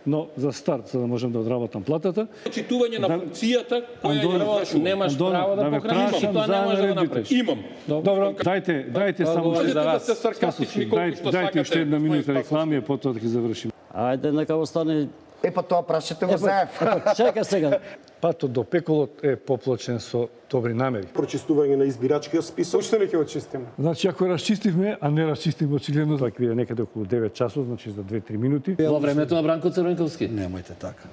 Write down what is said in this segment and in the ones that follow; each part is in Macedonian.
но за старт, за да можем да одработам платата. Читување на функцијата која ја извршувам. Немаш право да покажеш и тоа не можеш да го направиш. Имам. Добро, дайте само Можете да сте саркастични колку што дайте уште една минута сакате. реклами, а потоа да ги завршиме. Ајде, нека остане. Па тоа прашате го заев. Чека сега. Патот до пеколот е поплачен со добри намери. Прочистување на избирачкиот список. Уште не ќе очистиме. Значи, ако расчистивме, а не расчистивме очигледно, тоа ќе биде некаде околу 9 часот, значи за 2-3 минути. Во времето на Бранко Црвенковски. Немојте така.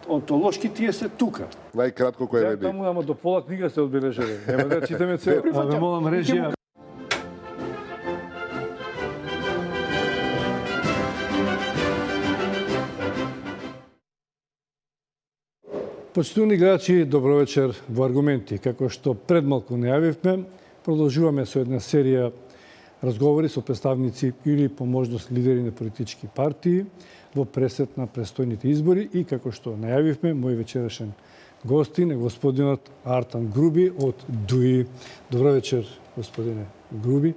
Онтолошки тие се тука. Најкратко кој Ја реди. таму, ама до пола книга се одбележале. Нема да читаме цел. А ве молам режија. Почитувани гледачи, добро вечер во Аргументи. Како што пред малку најавивме, продолжуваме со една серија разговори со представници или по можност лидери на политички партии во пресет на престојните избори и како што најавивме, мој вечерашен гостин е господинот Артан Груби од ДУИ. Добро вечер, господине Груби.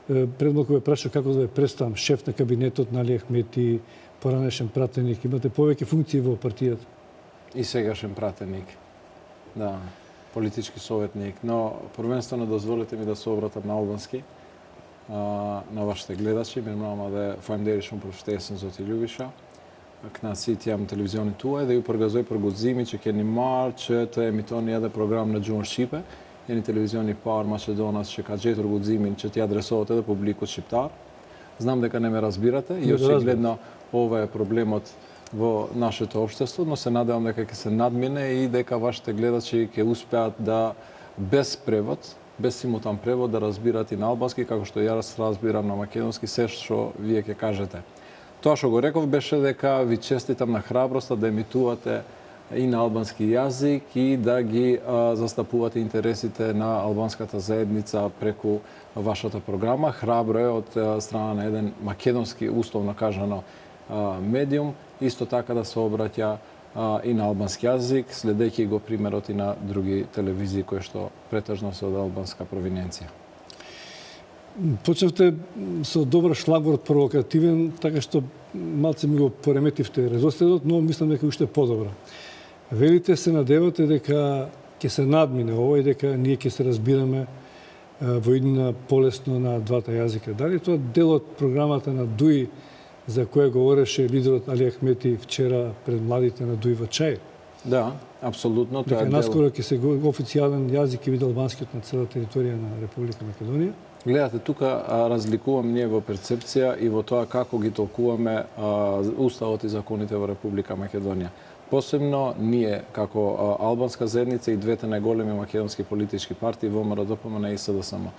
Пред малку ве прашав како да ве представам шеф на кабинетот на Али Ахмети, поранешен пратеник. Имате повеќе функции во партијата? И сегашен пратеник, да, политички советник, но првенствено дозволете ми да се обратам на албански, на вашите гледачи, минуваме да фајмдеришам проштесен за ти љубиша, кна ситјам телевизиони туа, да ја прогазој прогозими, че ке ни мар, че тоа емитони јаде програм на Џун Шипе, јени телевизиони пар Македонас, че ка джетор годзимин, че ти адресовате да публикот шиптар. Знам дека не ме разбирате и очигледно ова е проблемот во нашето општество, но се надевам дека ќе се надмине и дека вашите гледачи ќе успеат да без превод, без симултан превод да разбират и на албански, како што јас разбирам на македонски се што вие ќе кажете. Тоа што го реков беше дека ви честитам на храброста да емитувате и на албански јазик и да ги застапувате интересите на албанската заедница преку вашата програма. Храбро е од страна на еден македонски, условно кажано, медиум, исто така да се обраќа и на албански јазик, следејќи го примерот и на други телевизии кои што претежно се од албанска провиненција. Почнавте со добар шлагворд, провокативен, така што малце ми го пореметивте редоследот, но мислам дека уште подобро. Велите се надевате дека ќе се надмине ова и дека ние ќе се разбираме во иднина полесно на двата јазика. Дали тоа дел од програмата на ДУИ за која говореше лидерот Али Ахмети вчера пред младите на ДУИ во Чај? Да, апсолутно. Тоа е дел. Наскоро ќе се официјален јазик ќе биде албанскиот на цела територија на Република Македонија. Гледате, тука разликувам ние во перцепција и во тоа како ги толкуваме уставот и законите во Република Македонија. Посебно ние, како албанска заедница и двете најголеми македонски политички партии, ВМРО, ДПМН и СДСМ.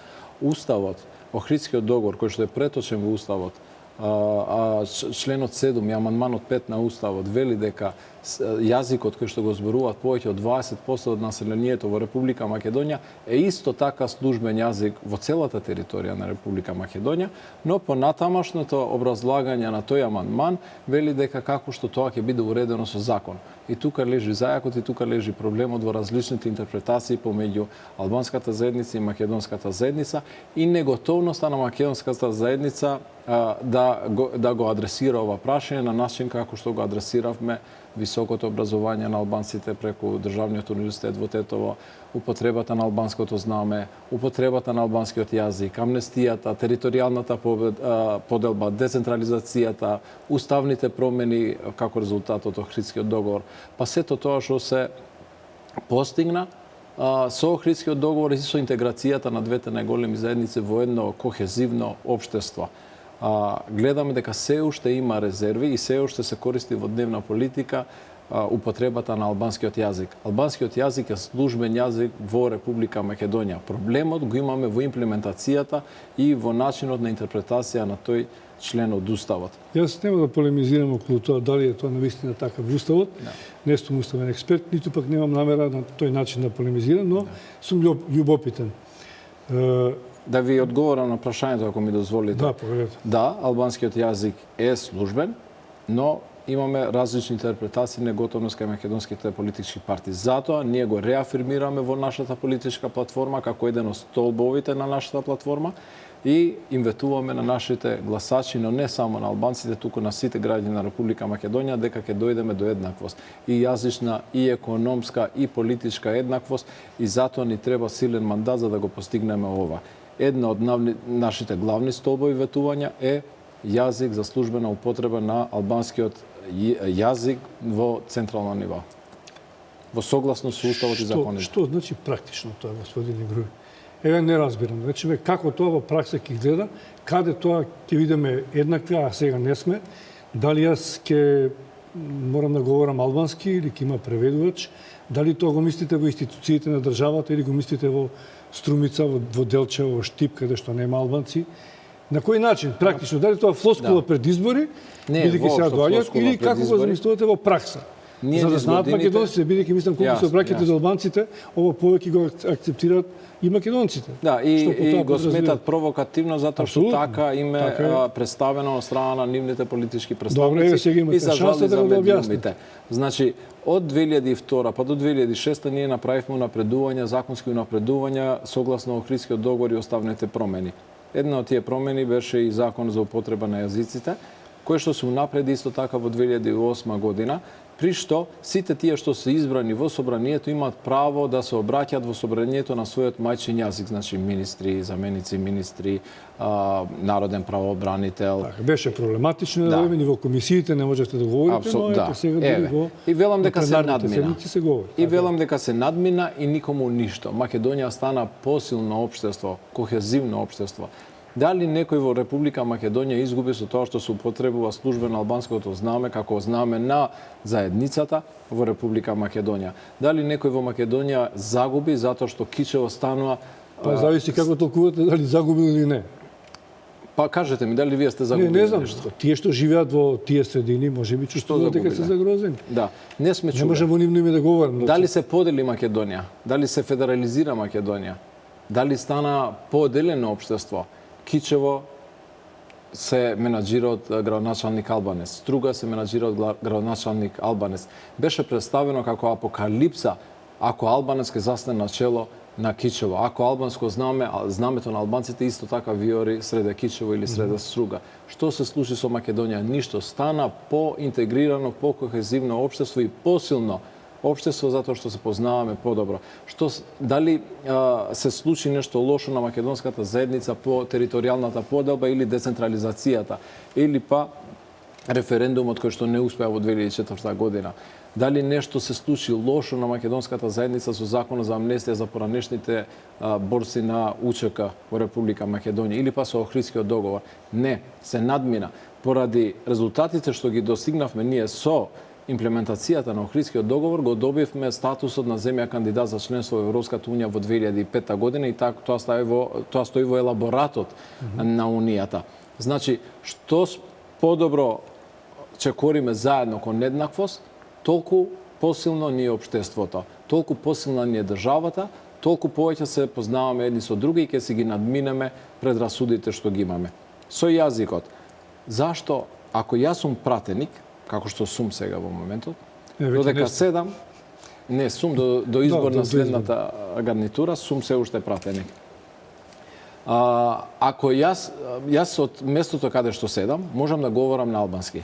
Уставот, Охридскиот договор, кој што е преточен во уставот, членот 7 и амандманот 5 на уставот вели дека јазикот кој што го зборуваат повеќе од 20% од населението во Република Македонија е исто така службен јазик во целата територија на Република Македонија, но по натамашното образлагање на тој амандман вели дека како што тоа ќе биде уредено со закон. И тука лежи зајакот и тука лежи проблемот во различните интерпретации помеѓу албанската заедница и македонската заедница и неготовноста на македонската заедница да го адресира ова прашање на начин како што го адресиравме високото образование на албанците преку Државниот универзитет во Тетово, употребата на албанското знаме, употребата на албанскиот јазик, амнестијата, територијалната поделба, децентрализацијата, уставните промени како резултат од Охридскиот договор. Па сето тоа што се постигна со Охридскиот договор и со интеграцијата на двете најголеми заедници во едно кохезивно општество. Гледаме дека се уште има резерви и се уште се користи во дневна политика употребата на албанскиот јазик. Албанскиот јазик е службен јазик во Република Македонија. Проблемот го имаме во имплементацијата и во начинот на интерпретација на тој член од уставот. Јас нема да полемизирам околу тоа дали е тоа навистина така во уставот. Не сум уставен експерт, ниту пак немам намера на тој начин да полемизирам, но сум љубопитен. Да ви одговорам на прашањето, ако ми дозволите. Да, повелете. Да, албанскиот јазик е службен, но имаме различни интерпретации на готовност кај македонските политички партии. Затоа ние го реафирмираме во нашата политичка платформа како еден од столбовите на нашата платформа и инветуваме на нашите гласачи, но не само на албанците, туку на сите граѓани на Република Македонија, дека ќе дојдеме до еднаквост. И јазична, и економска, и политичка еднаквост, и затоа ни треба силен мандат за да го постигнеме ова. Една од нашите главни столбови ветувања е јазик за службена употреба на албанскиот јазик во централно ниво. Во согласно со уставот и законите. Што значи практично тоа, господин Игруј? Еве не разбирам. Значи како тоа во пракса ќе гледа, каде тоа ќе видиме еднакви, а сега не сме. Дали јас ќе морам да говорам албански или ќе има преведувач? Дали тоа го мислите во институциите на државата или го мислите во Струмица, во Делчево, во Штип, каде што нема албанци? На кој начин, практично? Дали тоа флоскула пред избори, бидејќи сега доаѓаат, или како го замислувате во пракса? За да знаат македонците, бидејќи мислам колку се обраќате до албанците, ова повеќе го акцептираат и македонците. Да, и го сметат провокативно затоа што така им е представено од страна на нивните политички представници и се жали за медиумите. Значи, од 2002 па до 2006 ние направивме унапредувања, законски унапредувања согласно Охридскиот договор и оставните промени. Една од тие промени беше и закон за употреба на јазиците, кој што се унапреди исто така во 2008 година, при што сите тие што се избрани во собранието имаат право да се обраќаат во собранието на својот мајчин јазик, значи министри, заменици министри, народен правобранител. Така, беше проблематично да во комисиите не можете да говорите, но ете сега дури во и велам дека се надмина. Се говори. И велам дека се надмина и никому ништо. Македонија стана посилно општество, кохезивно општество. Дали некој во Република Македонија изгуби со тоа што се употребува службено албанското знаме како знаме на заедницата во Република Македонија? Дали некој во Македонија загуби затоа што Кичево станува... Па зависи како толкувате дали загубил или не. Па кажете ми, дали вие сте загубили не знам, нешто? Тие што живеат во тие средини, можеби чувствуваат дека се загрозени. Да, не сме чули. Не можам во нивно име да говорам. Дали се подели Македонија? Дали се федерализира Македонија? Дали стана поделено општество? Кичево се менаџира од градоначалник Албанес. Струга се менаџира од градоначалник Албанес. Беше представено како апокалипса ако Албанес ќе застане на чело на Кичево. Ако албанско знамето на албанците исто така виори среде Кичево или среде Струга. Што се случи со Македонија? Ништо. Стана по-интегрирано, по-кохезивно општество и посилно општество затоа што се познаваме подобро. Дали се случи нешто лошо на македонската заедница по територијалната поделба или децентрализацијата, или па референдумот кој што не успеа во 2004 година. Дали нешто се случи лошо на македонската заедница со законот за амнестија за поранешните борци на УЧК во Република Македонија или па со Охридскиот договор? Не, се надмина. Поради резултатите што ги достигнавме ние со имплементацијата на Охридскиот договор го добивме статусот на земја кандидат за членство во Европската унија во 2005 година и тоа стои во елаборатот на унијата. Значи, што подобро чекориме заедно кон еднаквост, толку посилно ни е општеството, толку посилна ни е државата, толку повеќе се познаваме едни со други и ќе си ги надминеме предрасудите што ги имаме. Со јазикот. Зашто, ако јас сум пратеник, како што сум сега во моментот, додека седам, не сум до избор на следната гарнитура, сум се уште пратеник. Ако јас од местото каде што седам, можам да говорам на албански.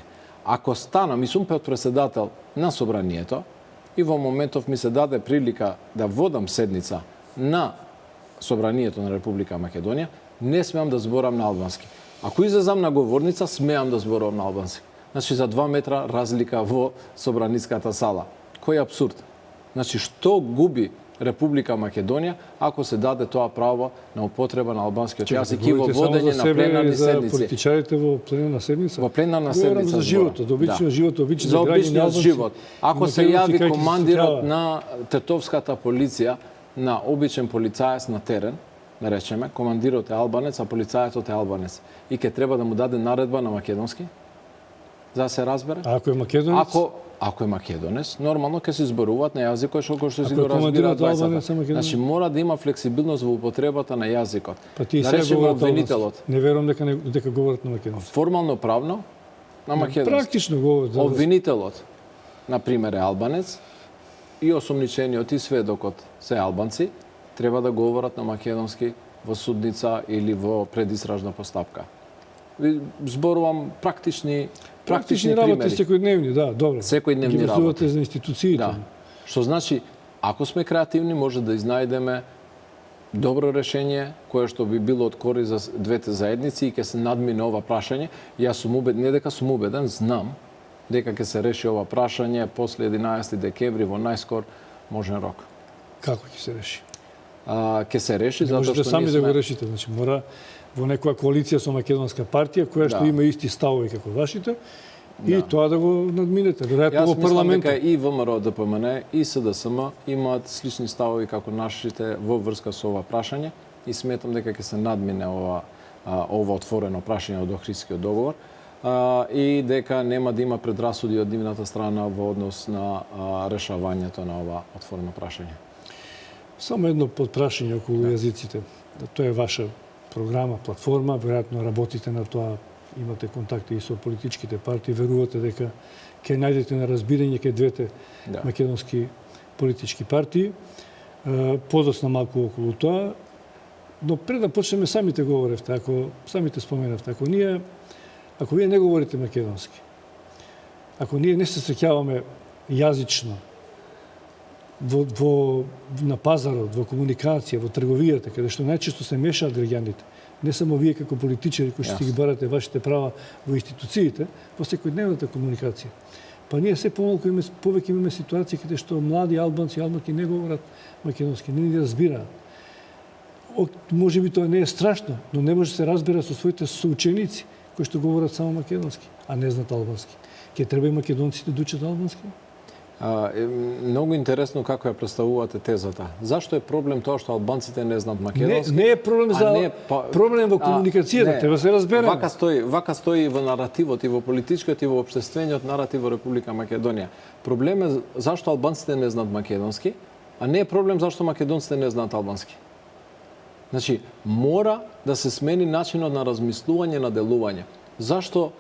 Ако станам и сум председател на собранието и во моментов ми се даде прилика да водам седница на собранието на Република Македонија, не смеам да зборам на албански. Ако излезам на говорница, смеам да зборам на албански. Значи, за 2 метра разлика во собраниската сала. Кој абсурд? Значи, што губи Република Македонија ако се даде тоа право на употреба на албанскиот јазик и во водење на пленарни седници? За политичарите во пленарна седница? Во пленарна седница. За животот, обичниот живот, обичните за граѓани обичниот живот. Ако се јави командирот на тетовската полиција, на обичен полицаец на терен, да речеме, командирот е албанец, а полицајецот е албанец, и ќе треба да му даде наредба на македонски, за да се разбере? А ако е македонец? Ако е македонец, нормално ќе се зборуваат на јазикот кој што си го разбираат двајцата. Значи мора да има флексибилност во употребата на јазикот. Па тие се говорат обвинителот. Не верувам дека говорат на македонски. Формално правно на македонски. Практично го Обвинителот, на пример, е албанец и осомничениот и сведокот се албанци, треба да говорат на македонски во судница или во предисражна постапка. Зборувам практични работи примери. секојдневни, да, добро. Секојдневни Ги врзувате работи. за институциите. Да. Што значи, ако сме креативни, може да изнајдеме добро решение кое што би било од кори за двете заедници и ќе се надмине ова прашање. Јас сум убеден, не дека сум убеден, знам дека ќе се реши ова прашање после 11 декември во најскор можен рок. Како ќе се реши? Ќе се реши затоа Можете што сами ние да го сме... решите, значи мора во некоја коалиција со македонска партија која што Да. има исти ставови како вашите и Да. тоа да го надминете. Веројатно Јас во мислам парламентот. дека и ВМРО, ДПМН и СДСМ имаат слични ставови како нашите во врска со ова прашање и сметам дека ќе се надмине ова отворено прашање од Охридскиот договор и дека нема да има предрасуди од нивната страна во однос на решавањето на ова отворено прашање. Само едно подпрашање околу јазиците. Тоа е ваша програма, платформа, веројатно работите на тоа, имате контакти и со политичките партии, верувате дека ќе најдете на разбирање кај двете Да. македонски политички партии. Подосна малку околу тоа, но пред да почнеме самите говоревте, самите споменавте, ако вие не говорите македонски, ако ние не се среќаваме јазично на пазарот, во комуникација, во трговијата, каде што најчесто се мешаат граѓаните, не само вие како политичари кои што ги барате вашите права во институциите, во секојдневната комуникација. Па ние се повеќе имаме ситуации каде што млади албанци и албанки не говорат македонски, не ни разбираат. Може би тоа не е страшно, но не може да се разбира со своите соученици кои што говорат само македонски, а не знаат албански. Ќе треба и македонците да учат албански? Многу интересно како ја представувате тезата. Зашто е проблем тоа што албанците не знаат македонски? Не е проблем проблем во комуникацијата, треба да се разбереме. Вака стои во наративот и во политичкиот и во општествениот наратив во Република Македонија. Проблем е зашто албанците не знаат македонски, а не е проблем зашто македонците не знаат албански. Значи, мора да се смени начинот на размислување, на делување. Зашто,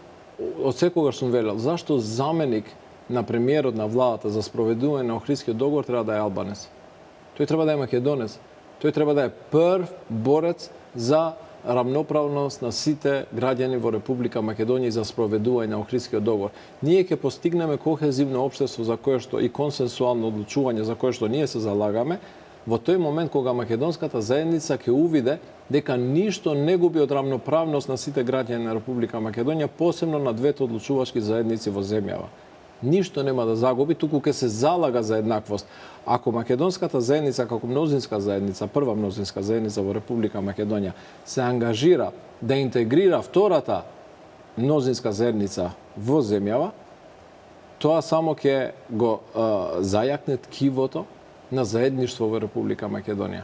од секогаш сум велел, зашто заменик на премиерот на владата за спроведување на Охридскиот договор треба да е албанец? Тој треба да е македонец. Тој треба да е прв борец за рамноправност на сите граѓани во Република Македонија и за спроведување на Охридскиот договор. Ние ќе постигнеме кохезивно општество за кое што и консенсуално одлучување за кое што ние се залагаме, во тој момент кога македонската заедница ќе увиде дека ништо не губи од рамноправност на сите граѓани на Република Македонија, посебно на двете одлучувачки заедници во земјава. Ништо нема да загуби, туку ќе се залага за еднаквост. Ако македонската заедница како мнозинска заедница, прва мнозинска заедница во Република Македонија, се ангажира да интегрира втората мнозинска заедница во земјава, тоа само ќе го зајакне ткивото на заедништво во Република Македонија.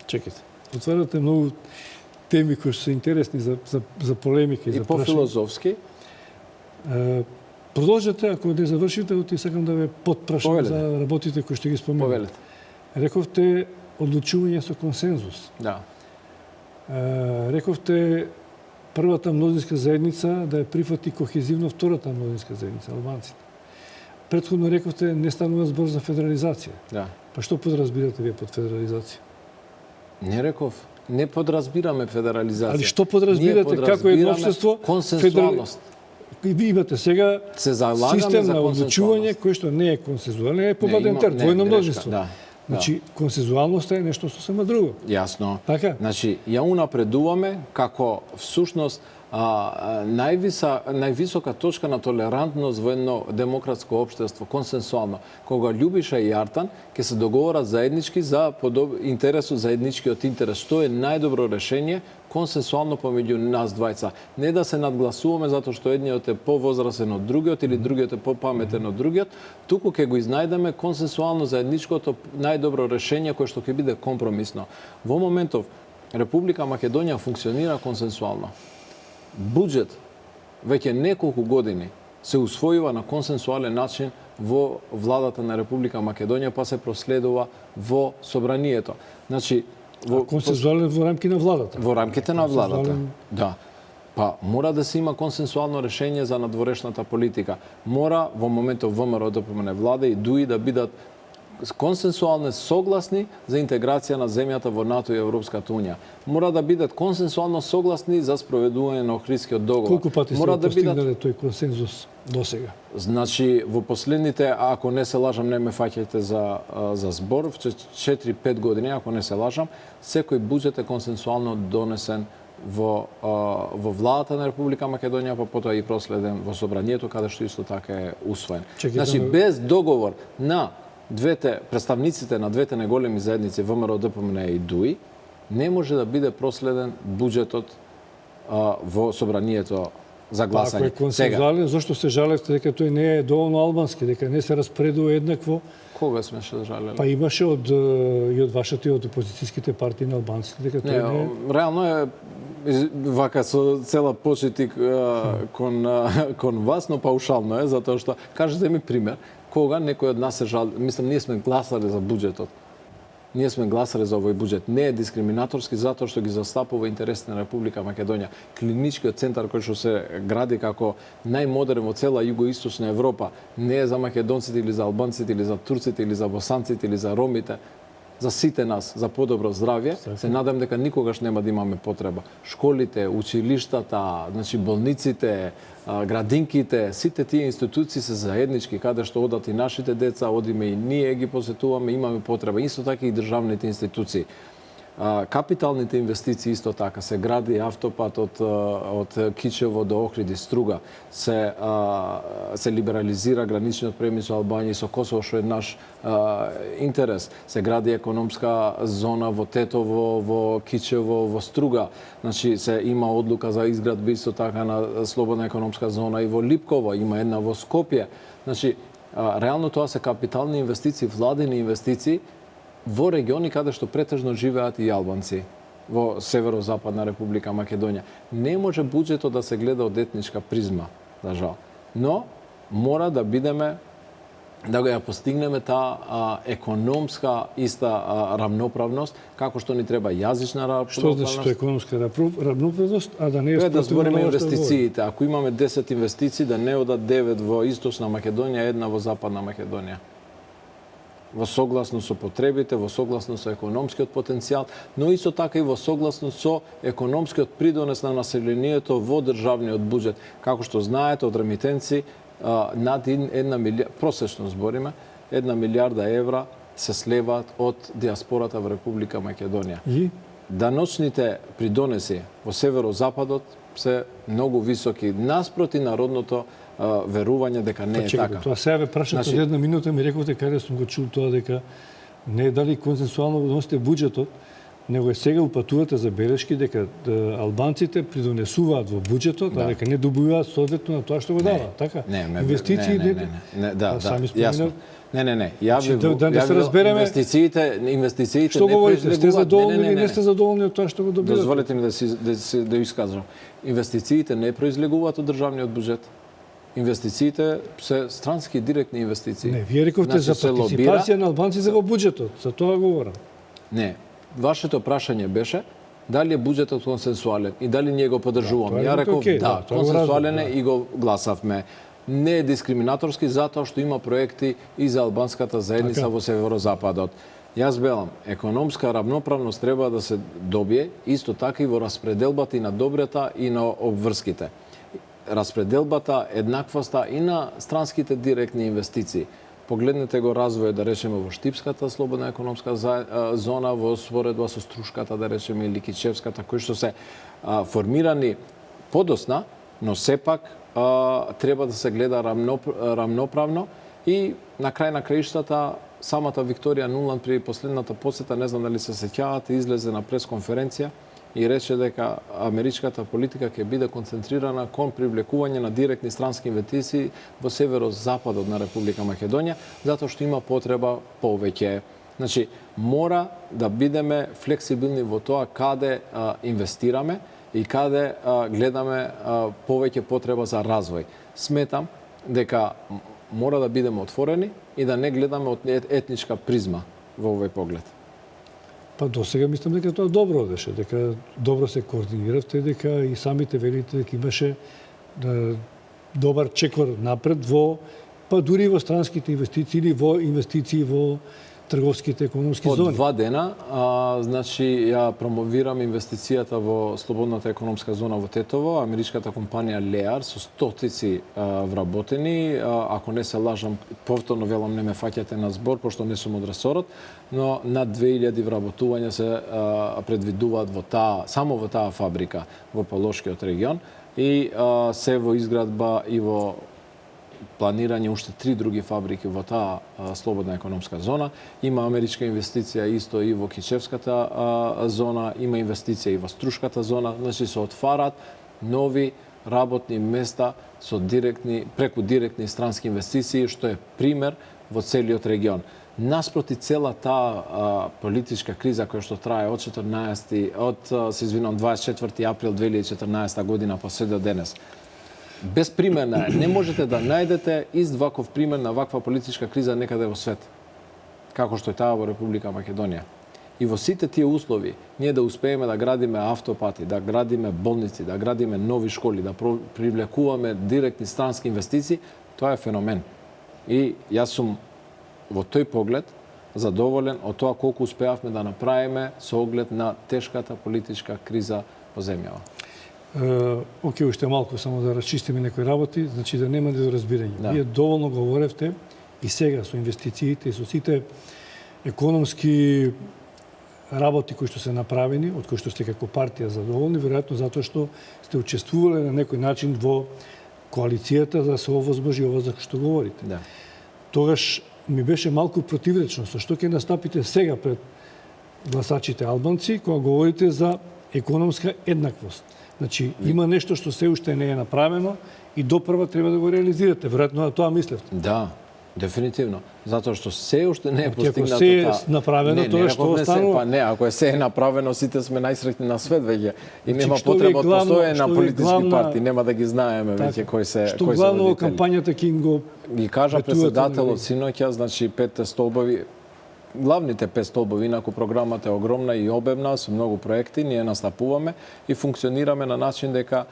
Чекайте. Отварате многу теми кои се интересни за полемика и за И по-филозофски. Продолжете, ако не завршите, оти сакам да ве подпрашам за работите кои што ги споменавте. Рековте одлучување со консензус. Да. Рековте првата мнозинска заедница да ја прифати кохезивно втората мнозинска заедница, албанците. Претходно рековте не станува збор за федерализација. Да. Па што подразбирате вие под федерализација? Не реков, не подразбираме федерализација. Али што подразбирате како едно општество? Консенсуалност. Ви имате сега систем на одлучување кој што не е консензуален, е побадентер, двојно мнозинство. Да. Значи, консензуалноста е нешто сосема друго. Јасно. Така? Значи, ја унапредуваме како всушност највисока точка на толерантност во едно демократско општество, консенсуално. Кога Љубиша и Јартан ќе се договорат заеднички за интересот, заедничкиот интерес, што е најдобро решение, консенсуално помеѓу нас двајца. Не да се надгласуваме затоа што едниот е повозрасен од другиот или другиот е попаметен од другиот, туку ќе го изнајдеме консенсуално заедничкото најдобро решение кое што ќе биде компромисно. Во моментов Република Македонија функционира консенсуално. Буџет веќе неколку години се усвојува на консенсуален начин во владата на Република Македонија, па се проследува во собранието. Значи, консензуален во рамки на владата. Во рамките на владата. Да. Па мора да се има консенсуално решение за надворешната политика. Мора во моментот ВМРО, ДПМН, влада и ДУИ да бидат консенсуално согласни за интеграција на земјата во НАТО и Европската унија. Мора да бидат консенсуално согласни за спроведување на Охридскиот договор. Колку пати Мора сте да постигнале тој консензус до сега? Значи, во последните, ако не се лажам, не ме фаќајте за збор, в 4-5 години, ако не се лажам, секој буџет е консенсуално донесен во владата на Република Македонија, па потоа и проследен во собранието, каде што исто така е усвоен. Значи, без договор на представниците на двете неголеми заедници, ВМРО, ДПМН и ДУИ, не може да биде проследен буџетот во собранието за гласање. Ако е консензуален, зашто се жалевте дека тој не е доволно албански, дека не се распредува еднакво? Кога сме се жалели? Па имаше и од вашите и од опозицијските партии на албанците дека тој не е... Реално е вака со цела почитик кон вас, но паушално е, затоа што кажете ми пример, кога некој од нас се жали, мислам, ние сме гласале за буџетот. Ние сме гласале за овој буџет. Не е дискриминаторски затоа што ги застапува интересите на Република Македонија. Клиничкиот центар кој што се гради како најмодерен во цела југоисточна Европа не е за македонците или за албанците или за турците или за босанците или за ромите, за сите нас, за подобро здравје. Се надам дека никогаш нема да имаме потреба. Школите, училиштата, значи болниците, градинките, сите тие институции се заеднички, каде што одат и нашите деца, одиме и ние ги посетуваме, имаме потреба. Исто така и државните институции. Капиталните инвестиции исто така, се гради автопат од Кичево до Охрид и Струга, се либерализира граничниот премис со Албанија и со Косово, што е наш интерес. Се гради економска зона во Тетово, во Кичево, во Струга. Значи се има одлука за изградба исто така на слободна економска зона и во Липково, има една во Скопје. Значи реално тоа се капитални инвестиции, владени инвестиции во региони каде што претежно живеат и албанци во северозападна Република Македонија. Не може буџетот да се гледа од етничка призма, за жал. Но мора да бидеме да ја постигнеме таа економска иста рамноправност, како што ни треба јазична рамноправност. Што значи тоа економска рамноправност, а да не е да збориме инвестициите. Ако имаме 10 инвестиции, да не одат 9 во Источна Македонија, една во Западна Македонија. Во согласност со потребите, во согласност со економскиот потенцијал, но исто така и во согласност со економскиот придонес на населението во државниот буџет. Како што знаете, од ремитенци над 1 милиарда, просечно збориме, 1 милиарда евра се слеваат од диаспората во Република Македонија. И даночните придонеси во северозападот се многу високи наспроти народното верување дека не е така. Тоа сега ве прашате од една минута, ми рековте каде сум го чул тоа дека не е дали консенсуално доносите буџетот, него сега упатувате забелешки дека албанците придонесуваат во буџетот, а дека не добиваат соодветно на тоа што го дава, така? Инвестиции јасно. Не. Да се разбереме. Инвестициите што говорите? Сте задоволни или не сте задоволни од тоа што го добивате? Дозволете ми да искажам. Инвестициите не произлегуваат од државниот буџет. Инвестициите се странски директни инвестиции. Не, вие рековте за партиципација на албанците во буџетот, за тоа говорам. Не, вашето прашање беше дали е буџетот консенсуален и дали ние го поддржуваме. Ја реков да, консенсуален е и го гласавме. Не е дискриминаторски затоа што има проекти и за албанската заедница во северозападот. Јас велам, економска рамноправност треба да се добие исто така и во распределбата и на добрата и на обврските. Распределбата, еднаквоста и на странските директни инвестиции. Погледнете го развојот, да речеме, во Штипската слободна економска зона, во споредба со Струшката, да речеме, или Кичевската, кои што се формирани подосна, но сепак треба да се гледа рамноправно и на крај на краиштата самата Викторија Нуланд при последната посета, не знам дали се сеќавате, излезе на пресконференција и рече дека америчката политика ќе биде концентрирана кон привлекување на директни странски инвестиции во северозападот на Република Македонија, затоа што има потреба повеќе. Значи, мора да бидеме флексибилни во тоа каде инвестираме и каде гледаме повеќе потреба за развој. Сметам дека мора да бидеме отворени и да не гледаме од етничка призма во овој поглед. Па до сега мислам дека тоа добро одеше, дека добро се координиравте, дека и самите велите дека имаше добар чекор напред во па дури во странските инвестиции или во инвестиции во трговските економски Од зони. 2 дена, значи ја промовирам инвестицијата во слободната економска зона во Тетово, америчката компанија Lear со стотици вработени, ако не се лажам, повторно велам не ме фаќате на збор, пошто не сум од ресорот, но над 2000 вработувања се предвидуваат во само во таа фабрика во Полошкиот регион и се во изградба и во планирање уште 3 други фабрики во таа слободна економска зона. Има америчка инвестиција исто и во Кичевската зона, има инвестиција и во Струшката зона, значи се отварат нови работни места со преку директни странски инвестиции, што е пример во целиот регион. Наспроти цела таа политичка криза која што трае од 24 април 2014 година па се до денес, безпримерна е. Не можете да најдете ист ваков пример на ваква политичка криза некаде во свет, како што е таа во Република Македонија. И во сите тие услови, ние да успееме да градиме автопати, да градиме болници, да градиме нови школи, да привлекуваме директни странски инвестиции, тоа е феномен. И јас сум во тој поглед задоволен од тоа колку успеавме да направиме со оглед на тешката политичка криза во земјава. Океј, уште малку само да расчистиме некои работи, значи да нема недоразбирање. Да. Вие доволно говоревте и сега со инвестициите и со сите економски работи кои што се направени, од кои што сте како партија задоволни, веројатно затоа што сте учествувале на некој начин во коалицијата за да се овозможи ова за што говорите. Да. Тогаш ми беше малку противречно со што ќе настапите сега пред гласачите албанци кога говорите за економска еднаквост. Значи, има нешто што се уште не е направено и допрва треба да го реализирате. Веројатно на тоа мислевте. Да, дефинитивно. Затоа што се уште не е Ако постигнато се е таа. направено, тоа што останува? Па не, ако е се е направено, сите сме најсреќни на свет веќе и Значи, нема што ви е потреба од главно- постојање што на ви е политички главна- партии, нема да ги знаеме веќе кои се Што кои се главно во водители. кампањата ќе им го Ги кажа ветувате на председателот лист. синоќа, значи 5 столбови, главните 5 столбови, инаку програмата е огромна и обемна, со многу проекти, ние настапуваме и функционираме на начин дека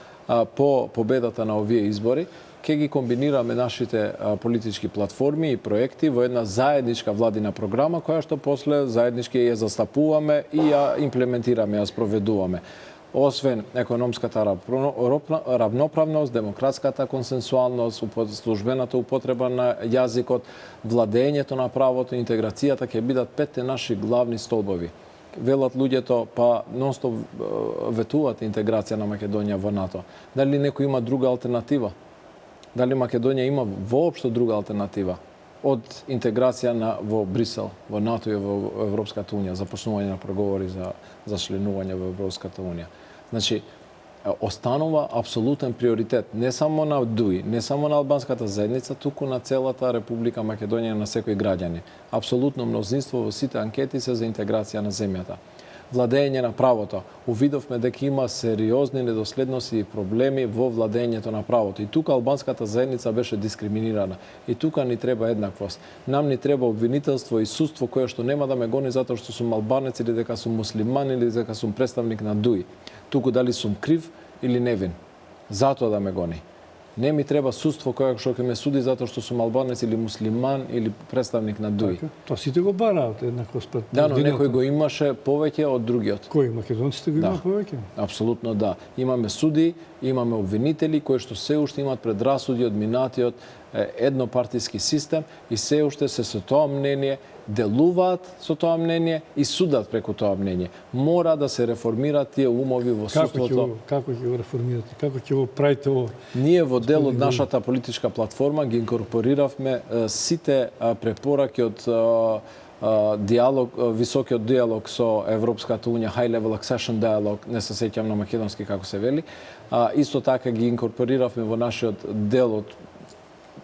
по победата на овие избори ќе ги комбинираме нашите политички платформи и проекти во една заедничка владина програма која што после заеднички ја застапуваме и ја имплементираме, ја спроведуваме. Освен економската равноправност, демократската консенсуалност, службената употреба на јазикот, владењето на правото, интеграцијата ќе бидат 5 наши главни столбови. Велат луѓето, па нонстоп ветуваат интеграција на Македонија во НАТО. Дали некој има друга алтернатива? Дали Македонија има воопшто друга алтернатива од интеграција во Брисел, во НАТО и во Европската унија, започнување на преговори за членување во Европската унија. Значи, останува апсолутен приоритет не само на ДУИ, не само на албанската заедница, туку на целата Република Македонија, на секој граѓани. Апсолутно мнозинство во сите анкети се за интеграција на земјата. Владење на правото. Увидовме дека има сериозни недоследности и проблеми во владењето на правото. И тука албанската заедница беше дискриминирана. И тука ни треба еднаквост. Нам ни треба обвинителство и судство кое што нема да ме гони затоа што сум албанец или дека сум муслиман или дека сум представник на ДУИ. Туку дали сум крив или невин. Затоа да ме гони. Не ми треба судство кое што ќе ме суди затоа што сум албанец или муслиман или представник на ДУИ. Тоа сите го бараат еднаквост пред Да, но правдината. некој го имаше повеќе од другиот. Кои македонците го имаат повеќе? Апсолутно да. Имаме суди, имаме обвинители кои што се уште имаат предрасуди од минатиот еднопартиски систем и се уште се со тоа мнение, делуваат со тоа мнение и судат преку тоа мнение. Мора да се реформираат тие умови во судството. Како ќе го реформирате? Како ќе го правите ово? Ние во дел од нашата политичка платформа ги инкорпориравме сите препораки од диалог, високиот диалог со Европската унија, high level accession dialogue, не се сеќам на македонски како се вели. Исто така ги инкорпориравме во нашиот дел од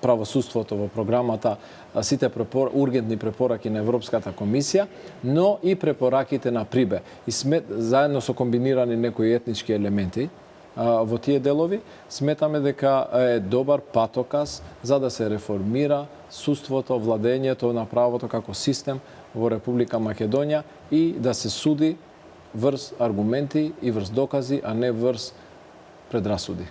правосудството во програмата сите ургентни препораки на Европската комисија, но и препораките на ПРИБЕ. И заедно со комбинирани некои етнички елементи, во тие делови, сметаме дека е добар патоказ за да се реформира судството, владењето на правото како систем во Република Македонија и да се суди врз аргументи и врз докази, а не врз предрасуди.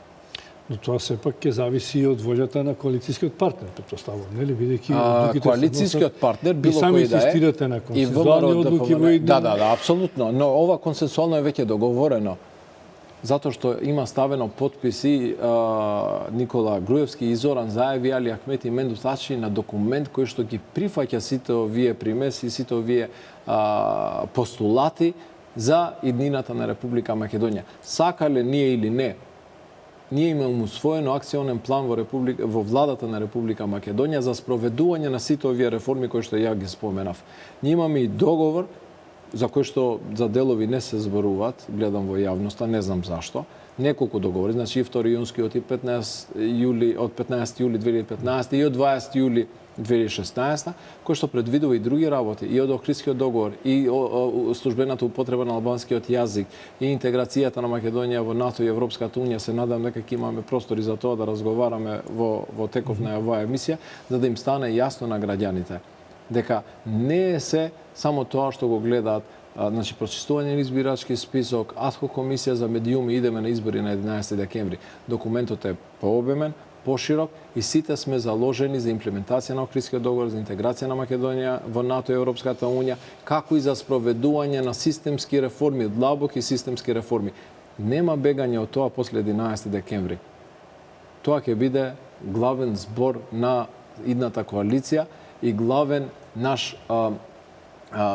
Но тоа сепак ќе зависи и од волјата на коалицијскиот партнер, претпоставувам, нели, бидејќи одлуките коалицијскиот партнер било сами кој да е. инсистирате на консензуални одлуки во иднина. Да, апсолутно, но ова консенсуално е веќе договорено. Затоа што има ставено подписи Никола Груевски и Зоран Заеви, Али Ахмет и Менду Тачи на документ кој што ги прифаќа сите овие примеси, сите овие постулати за иднината на Република Македонија. Сакале ние или не, ние имаме усвоено акционен план во владата на Република Македонија за спроведување на сите овие реформи кои што ја ги споменав. Ние имаме и договор за кој што за делови не се зборуваат, гледам во јавноста, не знам зашто. Неколку договори, значи и втори јунскиот и 15 јули од 15 јули 2015 и од 20 јули 2016, кој што предвидува и други работи, и од Охридскиот договор, и службената употреба на албанскиот јазик, и интеграцијата на Македонија во НАТО и Европската унија. Се надам дека ќе имаме простори за тоа да разговараме во теков на оваа емисија, за да им стане јасно на граѓаните дека не е се само тоа што го гледаат, значи прочистување на избирачки список, адхок комисија за медиуми, идеме на избори на 11 декември. Документот е пообемен, поширок и сите сме заложени за имплементација на Охридскиот договор, за интеграција на Македонија во НАТО и Европската унија, како и за спроведување на системски реформи, длабоки системски реформи. Нема бегање од тоа после 11 декември. Тоа ќе биде главен збор на идната коалиција и главен наш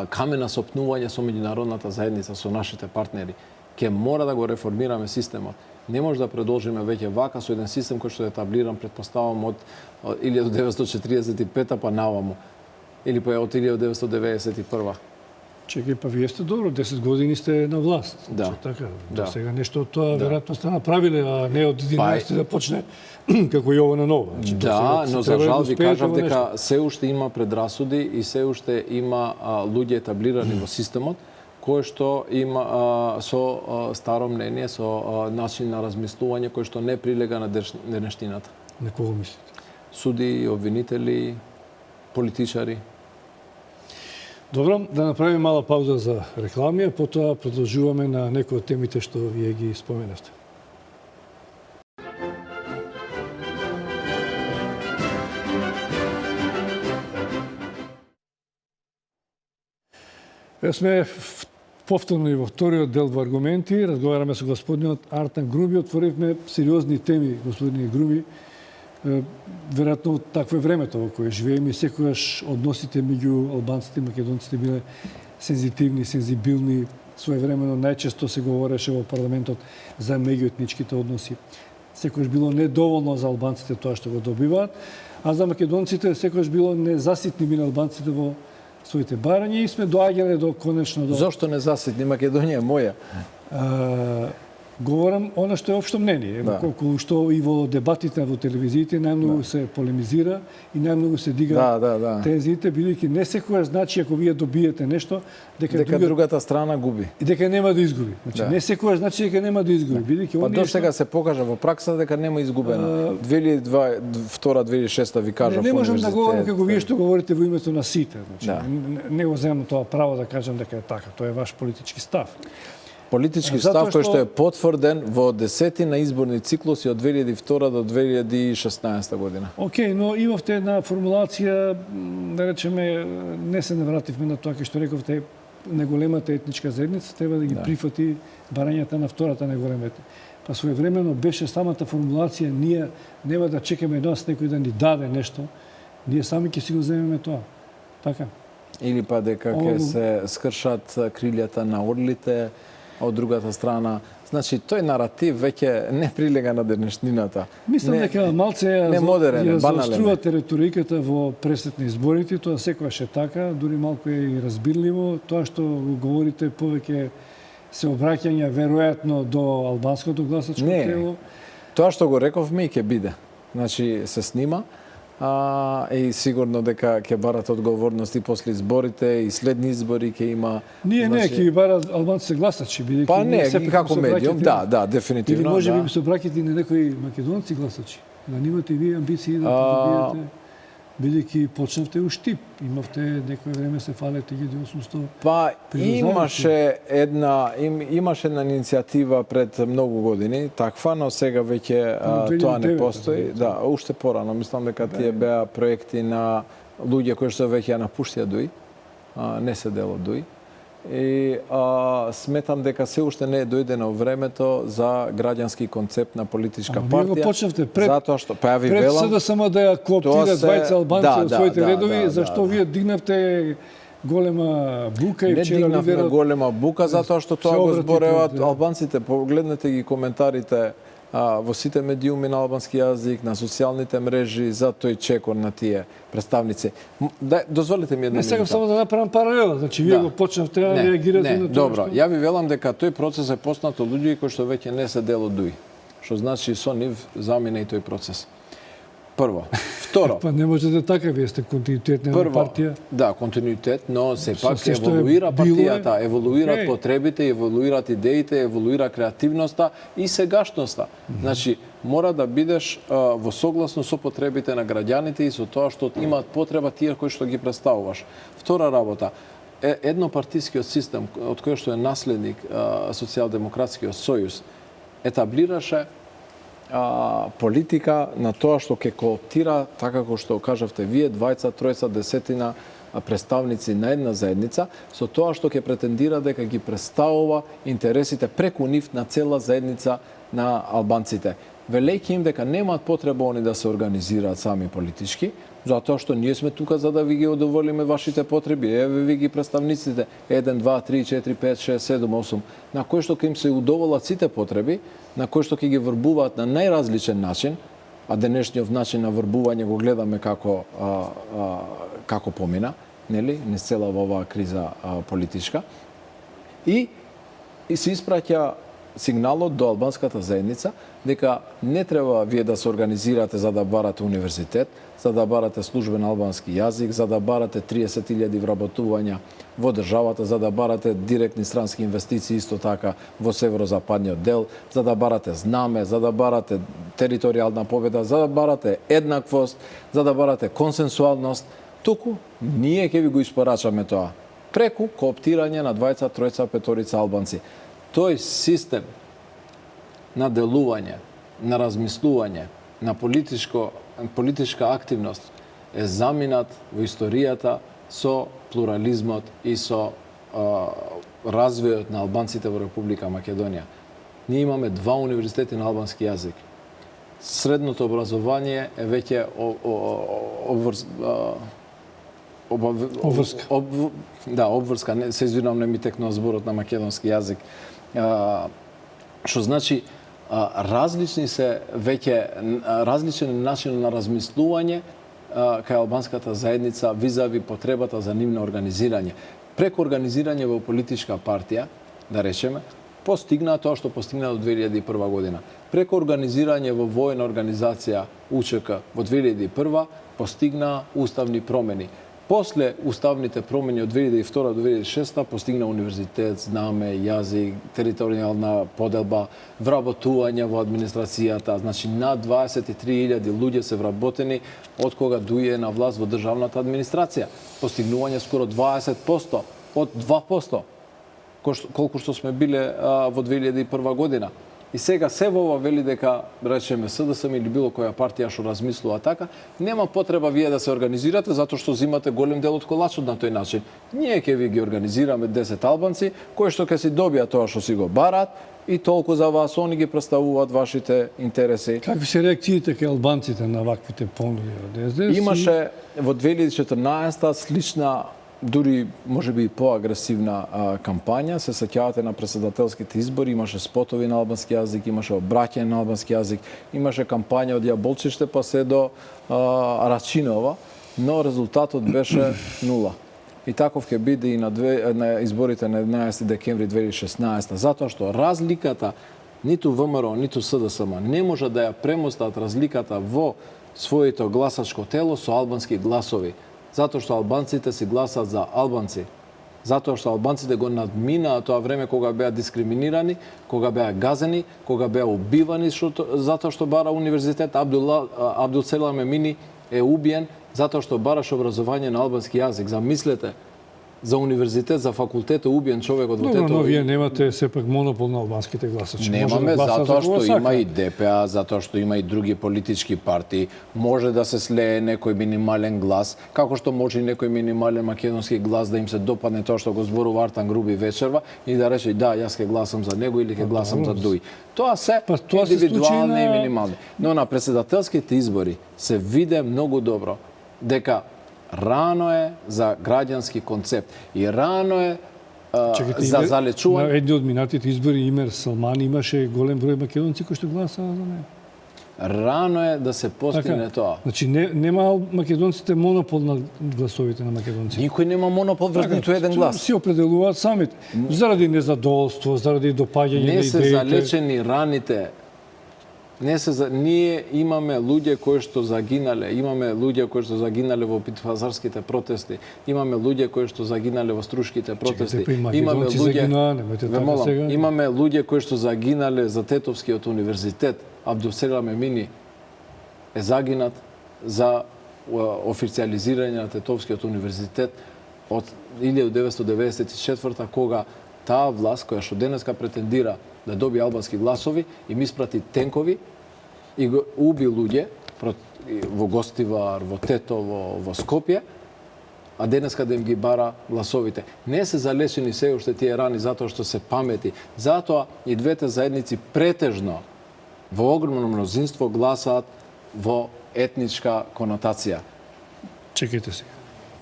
камен на сопнување со меѓународната заедница, со нашите партнери. Ке мора да го реформираме системот. Не може да продолжиме веќе вака со еден систем кој што е етаблиран, претпоставам, од 1945 па наваму. Или па од 1991. Чекај, па вие сте добро, 10 години сте на власт. Да. Така, Да. сега нешто од тоа веројатно сте направиле, а не од 11 да почне како и ова на ново. Значи, Да, но за жал ви кажав дека нешто. се уште има предрасуди и се уште има луѓе етаблирани во системот кои што има со старо мнение, со начин на размислување кој што не прилега на денештината. На кого мислите? Суди, обвинители, политичари. Добро, да направиме мала пауза за реклами, а потоа продолжуваме на некои од темите што вие ги споменавте. Сме повторно и во вториот дел во аргументи. Разговараме со господинот Артан Груби. Отворивме сериозни теми, господине Груби. Веројатно такво е времето во кое живееме и секогаш односите меѓу албанците и македонците биле сензитивни, сензибилни. Своевремено најчесто се говореше во парламентот за меѓуетничките односи. Секогаш било недоволно за албанците тоа што го добиваат, а за македонците секогаш било незаситни биле албанците во своите барања и сме доаѓале до конечно до... Зошто не заситни? Македонија е моја. Говорам она што е општо мнение. Да. Колку што и во дебатите во телевизиите најмногу се полемизира и најмногу се дига тензиите, бидејќи не секогаш значи ако вие добиете нешто дека другата страна губи. И дека нема да изгуби. Значи не секогаш значи дека нема да изгуби, бидејќи Па до сега се покажа во пракса дека нема изгубена. 2002-2006 ви кажав. Не можам да говорам како вие што говорите во името на сите, значи не го земам тоа право да кажам дека е така, тоа е ваш политички став. Политички став кој што е потврден во 10 на изборни циклуси од 2002 до 2016 година. Океј, но имавте една формулација, да речеме, не се навративме на тоа што рековте, најголемата етничка заедница треба да ги прифати барањата на втората најголемата. Па своевремено беше самата формулација, ние нема да чекаме нас некој да ни даде нешто, ние сами ќе си го земеме тоа. Така. Или па дека ќе се скршат крилјата на орлите, од другата страна. Значи, тој наратив веќе не прилега на денешнината. Мислам дека малце ја заострувате реториката во пресет на изборите, тоа секогаш е така, дури малку е и разбирливо. Тоа што го говорите повеќе се обраќања веројатно до албанското гласачко тело. Тоа што го рековме и ќе биде. Значи, се снима. И сигурно дека ќе барат одговорност и после изборите и следни избори ќе има. Ние не, ќе ви барат албанците гласачи, бидејќи Па не, сепак како се медиум, обраќате- да, дефинитивно. Или може да. би се обраќате на некои македонци гласачи. Да немате и вие амбиции да добиете, бидејќи почнавте у Штип. Имавте некој време се фалете 1800. Па Признавам имаше една иницијатива пред многу години, таква, но сега веќе тоа не 2009, постои. Да, уште порано, мислам дека тие беа проекти на луѓе кои што веќе ја напуштија ДУИ, не се дел од ДУИ. И сметам дека се уште не е дојдено времето за граѓански концепт на политичка Вие го партија. почнавте пред затоа што па ја ви пред велам. СДСМ да ја кооптира Тоа се- двајца албанци од своите редови, да, зашто вие дигнавте голема бука и Не вчера дигнавме лидерот голема бука, затоа што тоа се го обратите збореваат од- албанците. Погледнете ги коментарите во сите медиуми на албански јазик, на социјалните мрежи за тој чекор на тие представници. Дозволите ми една Не сакам минута. само да направам паралела, значи вие Да. го почнавте да реагирате на тоа. добро. што- Ја ви велам дека тој процес е поснат од луѓе кои што веќе не се дел од ДУИ. Што значи со нив замина и тој процес. Прво. Второ. Па не можете така, вие сте континуитетна Прво, партија. да, континуитет, но сепак Со се што е еволуира било е, партијата, еволуират окей. потребите, еволуират идеите, еволуира креативноста и сегашноста. Значи, мора да бидеш во согласно со потребите на граѓаните и со тоа што имаат потреба тие кои што ги представуваш. Втора работа, еднопартискиот систем од кој што е наследник Социјалдемократскиот сојуз етаблираше политика на тоа што ќе кооптира, така како што кажавте вие, двајца, тројца, десетина представници на една заедница, со тоа што ќе претендира дека ги представува интересите преку нив на цела заедница на албанците. Велејќи им дека немаат потреба они да се организираат сами политички, затоа што ние сме тука за да ви ги удоволиме вашите потреби. Еве ви ги представниците 1, 2, 3, 4, 5, 6, 7, 8, на кои што ќе им се удоволат сите потреби, на кои што ќе ги врбуваат на најразличен начин, а денешниот начин на врбување го гледаме како помина, нели, низ цела оваа криза политичка. И се испраќа сигналот до албанската заедница дека не треба вие да се организирате за да барате универзитет, за да барате службен албански јазик, за да барате 30.000 вработувања во државата, за да барате директни странски инвестиции исто така во северозападниот дел, за да барате знаме, за да барате територијална победа, за да барате еднаквост, за да барате консенсуалност, туку ние ќе ви го испорачаме тоа преку кооптирање на двајца, тројца, петорица албанци. Тој систем на делување, на размислување, на политичка активност е заминат во историјата со плурализмот и со развојот на албанците во Република Македонија. Ние имаме 2 универзитети на албански јазик. Средното образование е веќе обврска, се извинувам, не ми текнува зборот на македонски јазик. Што значи различни се веќе различен начин на размислување кај албанската заедница визави потребата за нивно организирање. Преку организирање во политичка партија, да речеме, постигна тоа што постигна до 2001 година. Преку организирање во војна организација УЧК во 2001 постигна уставни промени. После уставните промени од 2002 до 2006 постигна универзитет, знаме, јазик, територијална поделба, вработување во администрацијата, значи над 23.000 луѓе се вработени од кога ДУИ е на власт во државната администрација. Постигнување скоро 20% од 2%, колку што сме биле во 2001 година. И сега се во ова вели дека, речеме, СДСМ или било која партија што размислува така, нема потреба вие да се организирате затоа што зимате голем дел од колачот на тој начин. Ние ќе ви ги организираме 10 албанци кои што ќе си добијат тоа што си го барат и толку за вас, они ги представуваат вашите интереси. Какви се реакциите кај албанците на ваквите понуди од СДС? Имаше во 2014 слична, дури можеби и поагресивна кампања. Се сеќавате на претседателските избори, имаше спотови на албански јазик, имаше обраќање на албански јазик, имаше кампања од Јаболчиште па се до Рачинова, но резултатот беше нула. И таков ќе биде и на изборите на 11 декември 2016, затоа што разликата ниту ВМРО, ниту СДСМ не може да ја премостат разликата во своето гласачко тело со албански гласови. Затоа што албанците си гласат за албанци. Затоа што албанците го надминаа тоа време кога беа дискриминирани, кога беа газени, кога беа убивани затоа што бара универзитет. Абдул Селам Емини е убиен затоа што бараше образование на албански јазик. Замислете, за универзитет, за факултет е убиен човек од Добро, но вие немате сепак монопол на албанските гласачи. Немаме, затоа што сака. има и ДПА, затоа што има и други политички партии. Може да се слее некој минимален глас, како што може и некој минимален македонски глас да им се допадне тоа што го зборува Артан Груби вечерва и да рече да, јас ќе гласам за него или ќе гласам за Дуј. Тоа се индивидуални и минимални. Но на председателските избори се виде многу добро дека рано е за граѓански концепт и рано е за залечување. На едни од минатите избори Имер Салман имаше голем број македонци кои што гласаа за него. Рано е да се постигне тоа. Значи нема македонците монопол на гласовите на македонците. Никој нема монопол врз ниту еден глас. Си определуваат самите. Заради незадоволство, заради допаѓање на идеите. Не се залечени раните. Ние имаме луѓе кои што загинале, имаме луѓе кои што загинале во Питпазарските протести, имаме луѓе кои што загинале во Струшките протести, имаме луѓе кои што загинале за Тетовскиот универзитет. Абдул Селам Емини е загинат за официализирање на Тетовскиот универзитет од 1994 кога таа власт која што денеска претендира да доби албански гласови и ми испрати тенкови и го уби луѓе во Гостивар, во Тетово, во Скопје, а денеска да им ги бара гласовите. Не се залечени се уште тие рани затоа што се памети. Затоа и двете заедници претежно во огромно мнозинство гласаат во етничка конотација. Чекайте сега.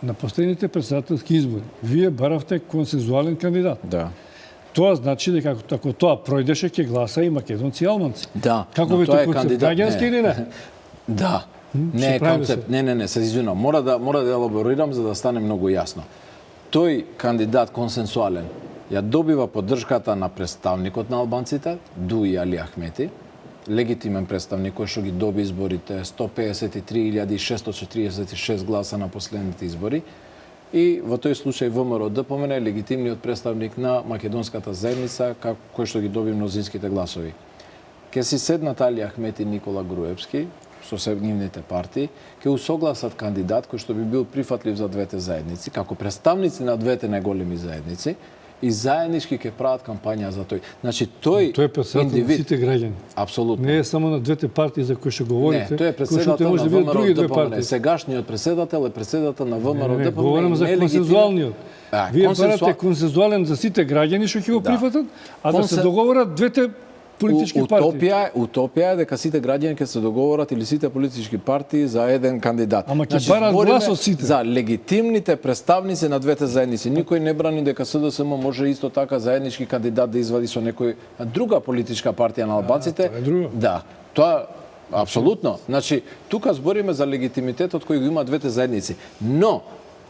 На последните председателски избори вие баравте консензуален кандидат. Да. Тоа значи дека ако тоа пројдеше ќе гласа и македонци и албанци. Да. Како ви тоа кандидат граѓански или не? Да. Не е концепт. Не, се извинувам. Мора да елаборирам за да стане многу јасно. Тој кандидат консенсуален ја добива поддршката на представникот на албанците, Дуи Али Ахмети, легитимен представник кој што ги доби изборите 153.646 гласа на последните избори. И во тој случај ВМРО ДПМН е легитимниот представник на македонската заедница кој што ги доби мнозинските гласови. Ке си седнат Али Ахмет и Никола Груевски со се нивните партии, ке усогласат кандидат кој што би бил прифатлив за двете заедници, како представници на двете најголеми заедници, и заеднички ќе прават кампања за тој. Значи тој е председател на сите граѓани. Апсолутно. Не е само на двете партии за кои што говорите. Не, тој е председател на ВМРО ДПМН. Сегашниот председател е председател на ВМРО ДПМН. Говорам за консензуалниот. Вие барате консензуален за сите граѓани што ќе го прифатат, а да се договорат двете политички партии. Утопија е дека сите граѓани ќе се договорат или сите политички партии за еден кандидат. Ама ќе барат глас од сите. За легитимните представници на двете заедници. Никој не брани дека СДСМ може исто така заеднички кандидат да извади со некој друга политичка партија на албанците. Тоа е друго. Да. Тоа апсолутно. Значи, тука збориме за легитимитетот кој го има двете заедници. Но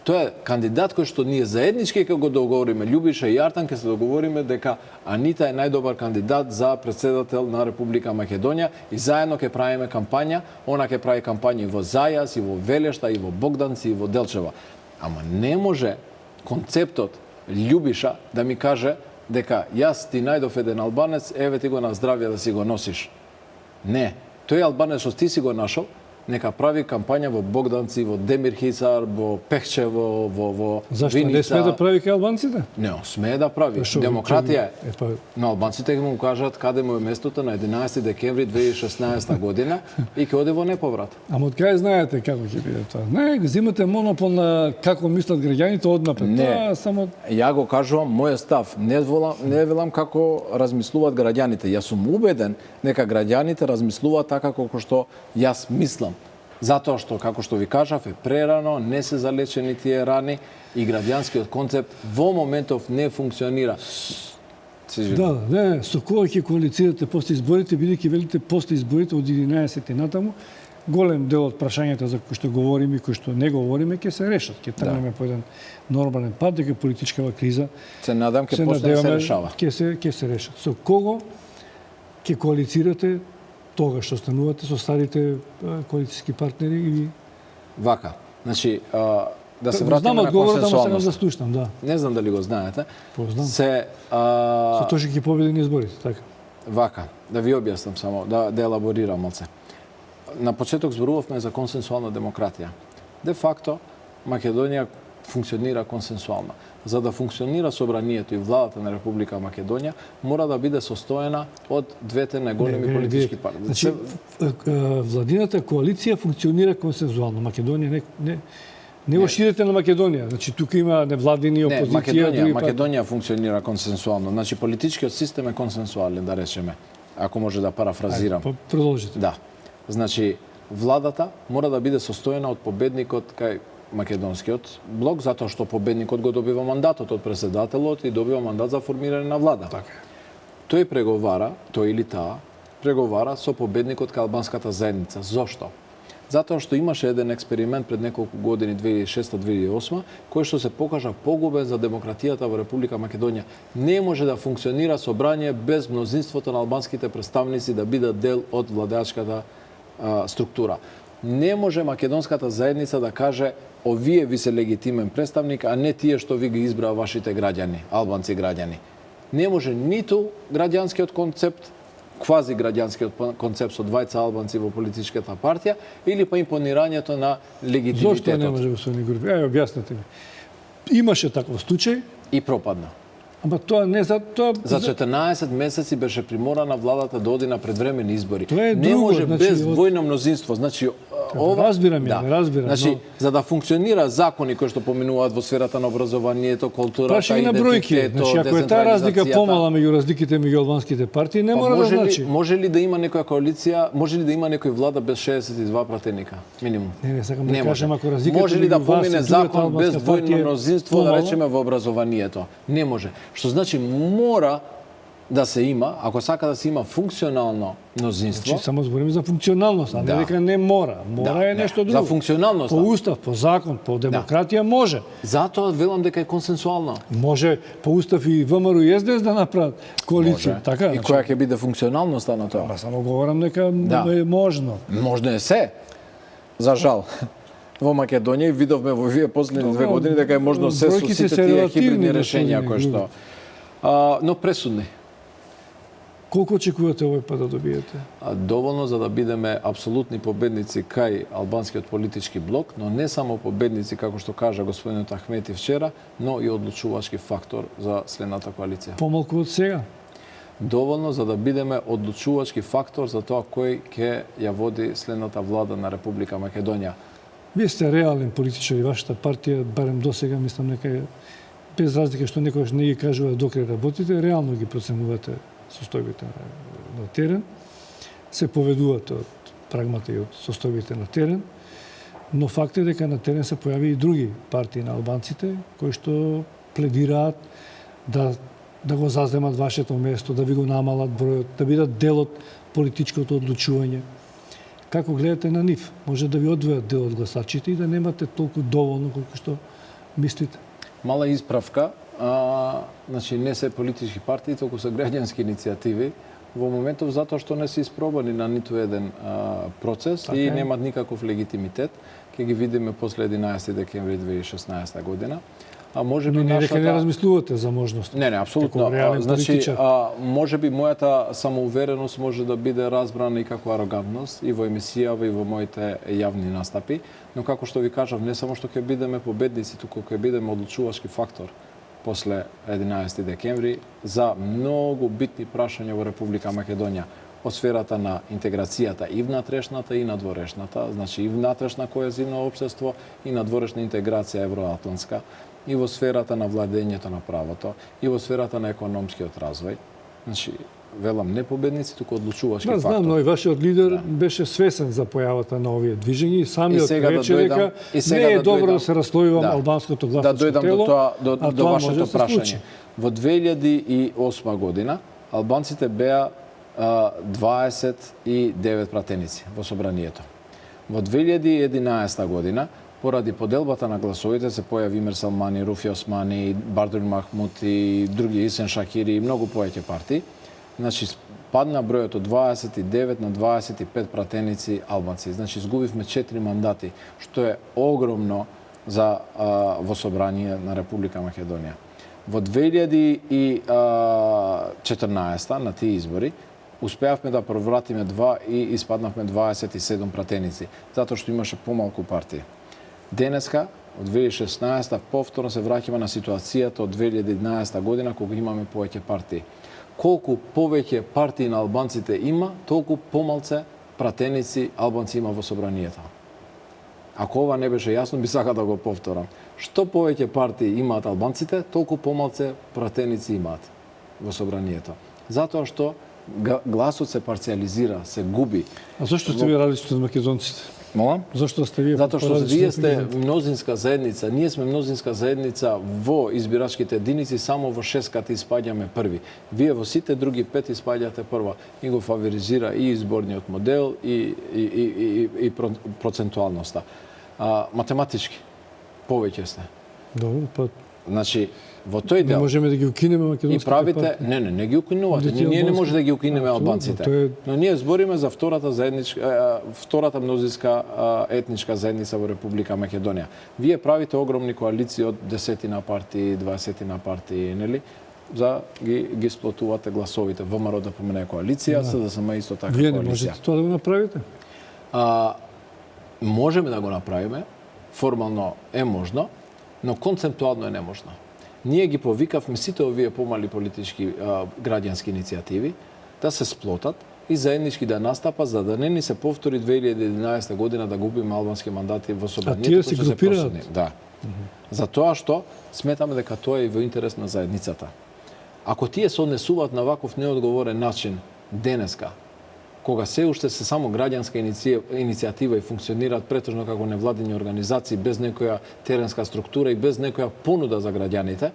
тоа е кандидат кој што ние заеднички ќе го договориме. Љубиша и Артан ќе се договориме дека Анита е најдобар кандидат за председател на Република Македонија и заедно ќе правиме кампања. Она ќе прави кампања и во Зајас, и во Велешта, и во Богданци, и во Делчева. Ама не може концептот Љубиша да ми каже дека јас ти најдов еден албанец, еве ти го на здравје да си го носиш. Не. Тој албанец што ти си го нашол, нека прави кампања во Богданци, во Демирхисар, во Пехчево, во Зашто Виница. не смее да прави кај албанците? Не, смее да прави. Демократија е. Но албанците ќе му кажат каде му е местото на 11 декември 2016 година и ќе оде во неповрат. Ама од кај знаете како ќе биде тоа? Не, земате монопол на како мислат граѓаните однапред. Не, само ја го кажувам мојот став. Не велам како размислуваат граѓаните. Јас сум убеден дека граѓаните размислуваат така како што јас мислам. Затоа што, како што ви кажав, е прерано, не се залечени тие рани и граѓанскиот концепт во моментов не функционира. Да, не, со кого ќе коалицирате после изборите, бидејќи велите после изборите од 11 натаму, голем дел од прашањата за кои што говориме и кои што не говориме ќе се решат. Ќе тргнеме по еден нормален пат, дека политичкава криза се надам ќе почне да се решава. Ќе се решат. Со кого ќе коалицирате тога што станувате со старите коалицијски партнери или Вака. Значи, да се знам вратиме на одговорот, ама сакам да консенсуалност. слушнам, да. Не знам дали го знаете. Познам. Се Со тоа што ќе победи на изборите, така. вака, да ви објаснам само, да елаборирам малце. На почеток зборувавме за консенсуална демократија. Де факто, Македонија функционира консенсуално. За да функционира собранието и владата на Република Македонија, мора да биде состоена од двете најголеми политички партии. Значи, владината коалиција функционира консензуално. Македонија не го ширите на Македонија. Значи, тука има невладини, Не, опозиција, други партии. Македонија функционира консенсуално. Значи, политичкиот систем е консенсуален, да речеме, ако може да парафразирам. Продолжите. Да. Значи, владата мора да биде состоена од победникот кај македонскиот блок, затоа што победникот го добива мандатот од председателот и добива мандат за формирање на влада. Така. Тој преговара, тој или таа, преговара со победникот кај албанската заедница. Зошто? Затоа што имаше еден експеримент пред неколку години, 2006-2008, кој што се покажа погубен за демократијата во Република Македонија. Не може да функционира собрание без мнозинството на албанските представници да бидат дел од владеачката структура. Не може македонската заедница да каже овие ви се легитимен представник, а не тие што ви ги избраа вашите граѓани, албанци граѓани. Не може ниту граѓанскиот концепт, квази граѓанскиот концепт со двајца албанци во политичката партија или па импонирањето на легитимитетот. Зошто не може, господин Гурби? Објаснете ми. Имаше таков случај, И пропадна. ама тоа не за тоа... За 14 месеци беше приморана владата да оди на предвремени избори. Тоа е не друго, може значи, без двојно мнозинство. Значи, разбирам ја, разбирам, Значи, но- за да функционира закони кои што поминуваат во сферата на образованието, културата, Прашање на бројки. идентитетот, Значи, ако е таа разлика децентрализацијата, помала меѓу разликите меѓу албанските партии, не мора да значи. Може ли да има некоја коалиција, може ли да има некој влада без 62 пратеника? Минимум. Не, сакам да Не може. кажам, ако разликата Може ли да меѓу вас и помине другата закон без албанска двојно партија е мнозинство, да помала? речеме, во образованието? Не може. Што значи мора да се има, ако сака да се има функционално мнозинство, Значи, само збориме за функционалност, а не Да. дека не мора. Мора е не. нешто За друго. функционалност. По устав, по закон, по демократија може. затоа велам дека е консенсуално. Може по устав и ВМРО и СДС да направат коалиција, така? И која ќе биде функционалноста на тоа? Ба само говорам дека Да. е можно. Можно е се. За жал. Во Македонија и видовме во овие последни 2 години дека е можно се со бројките сите се тие релативни, хибридни господин решенја кои што но пресудни. Колку очекувате овој пат да добиете? Доволно за да бидеме апсолутни победници кај албанскиот политички блок, но не само победници, како што кажа господинот Ахмети вчера, но и одлучувачки фактор за следната коалиција. Помалку од сега? Доволно за да бидеме одлучувачки фактор за тоа кој ќе ја води следната влада на Република Македонија. Вие сте реален политичар и вашата партија, барем до сега, мислам дека е, без разлика што некогаш не ги кажува докрај работите, реално ги проценувате состојбите на терен, се поведувате од прагмата и од состојбите на терен, но факт е дека на терен се појави и други партии на албанците кои што пледираат да го заземат вашето место, да ви го намалат бројот, да бидат дел од политичкото одлучување. Како гледате на нив? Може да ви одвојат дел од гласачите и да немате толку доволно колку што мислите. Мала исправка, значи не се политички партии, толку се граѓански иницијативи во моментов затоа што не се испробани на ниту еден процес Така и е. немат никаков легитимитет. Ќе ги видиме после 11 декември 2016 година. А може би Но не дека не нашата размислувате за можност. Не, апсолутно. Како реален Значи, политичар. може би мојата самоувереност може да биде разбрана и како арогантност и во емисијава и во моите јавни настапи, но како што ви кажав, не само што ќе бидеме победници, туку ќе бидеме одлучувачки фактор после 11 декември за многу битни прашања во Република Македонија од сферата на интеграцијата и внатрешната и надворешната, значи и внатрешна коезивно општество и надворешна интеграција евроатлантска, и во сферата на владењето на правото, и во сферата на економскиот развој. Значи, велам, не победници, туку одлучувачки Да, фактор. знам, но и вашиот лидер беше свесен за појавата на овие движења и самиот сега да рече дојдам- дека и сега не е да добро дојдам- да се расслојувам Да. албанското Да гласачко дојдам тело, до тоа, до а тоа вашето може да се прашање. случи. Во 2008 година албанците беа 29 пратеници во собранието. Во 2011 година, поради поделбата на гласовите, се појави Имер Салмани, Руфи Османи, Бардур Махмут и други, Исен Шакири и многу повеќе партии. Значи, падна бројот од 29 на 25 пратеници албанци. Значи, изгубивме 4 мандати, што е огромно за во собрание на Република Македонија. Во 2014 на тие избори успеавме да провратиме 2 и испаднавме 27 пратеници, затоа што имаше помалку партии. Денеска, од 2016 повторно се враќаме на ситуацијата од 2011 година кога имаме повеќе партии. Колку повеќе партии на албанците има, толку помалце пратеници албанци има во собранието. Ако ова не беше јасно, би сакал да го повторам. Што повеќе партии имаат албанците, толку помалце пратеници имаат во собранието. Затоа што гласот се парциализира, се губи. А зашто сте ви различни од македонците? Молам? Зашто сте вие Затоа што различни вие од сте македонците? мнозинска заедница, ние сме мнозинска заедница во избирачките единици, само во 6 кати испаѓаме први. Вие во сите други 5 испаѓате прва. И го фаворизира и изборниот модел и процентуалноста. Математички повеќе сте. Добро, па Значи, во тој не дел можеме да ги укинеме и македонските правите, партии. не ги укинувате. Дете Ние не албански. може да ги укинеме Апсолутно, албанците. тоа е- Но ние збориме за втората мнозинска етничка заедница во Република Македонија. Вие правите огромни коалиции од 10 партии, 20 партии, нели? За ги сплотувате гласовите. ВМРО да помене коалиција, СДСМ исто така Вие не коалиција. можете тоа да го направите? Можеме да го направиме, формално е можно, но концептуално е неможно. Ние ги повикавме сите овие помали политички граѓански иницијативи да се сплотат и заеднички да настапа за да не ни се повтори 2011 година да губиме албански мандати во собранието. тие се кои групираат? просудни. Да. Затоа што сметаме дека тоа е и во интерес на заедницата. Ако тие се однесуваат на ваков неодговорен начин денеска, кога се уште се само граѓанска иницијатива и функционираат претежно како невладини организации без некоја теренска структура и без некоја понуда за граѓаните,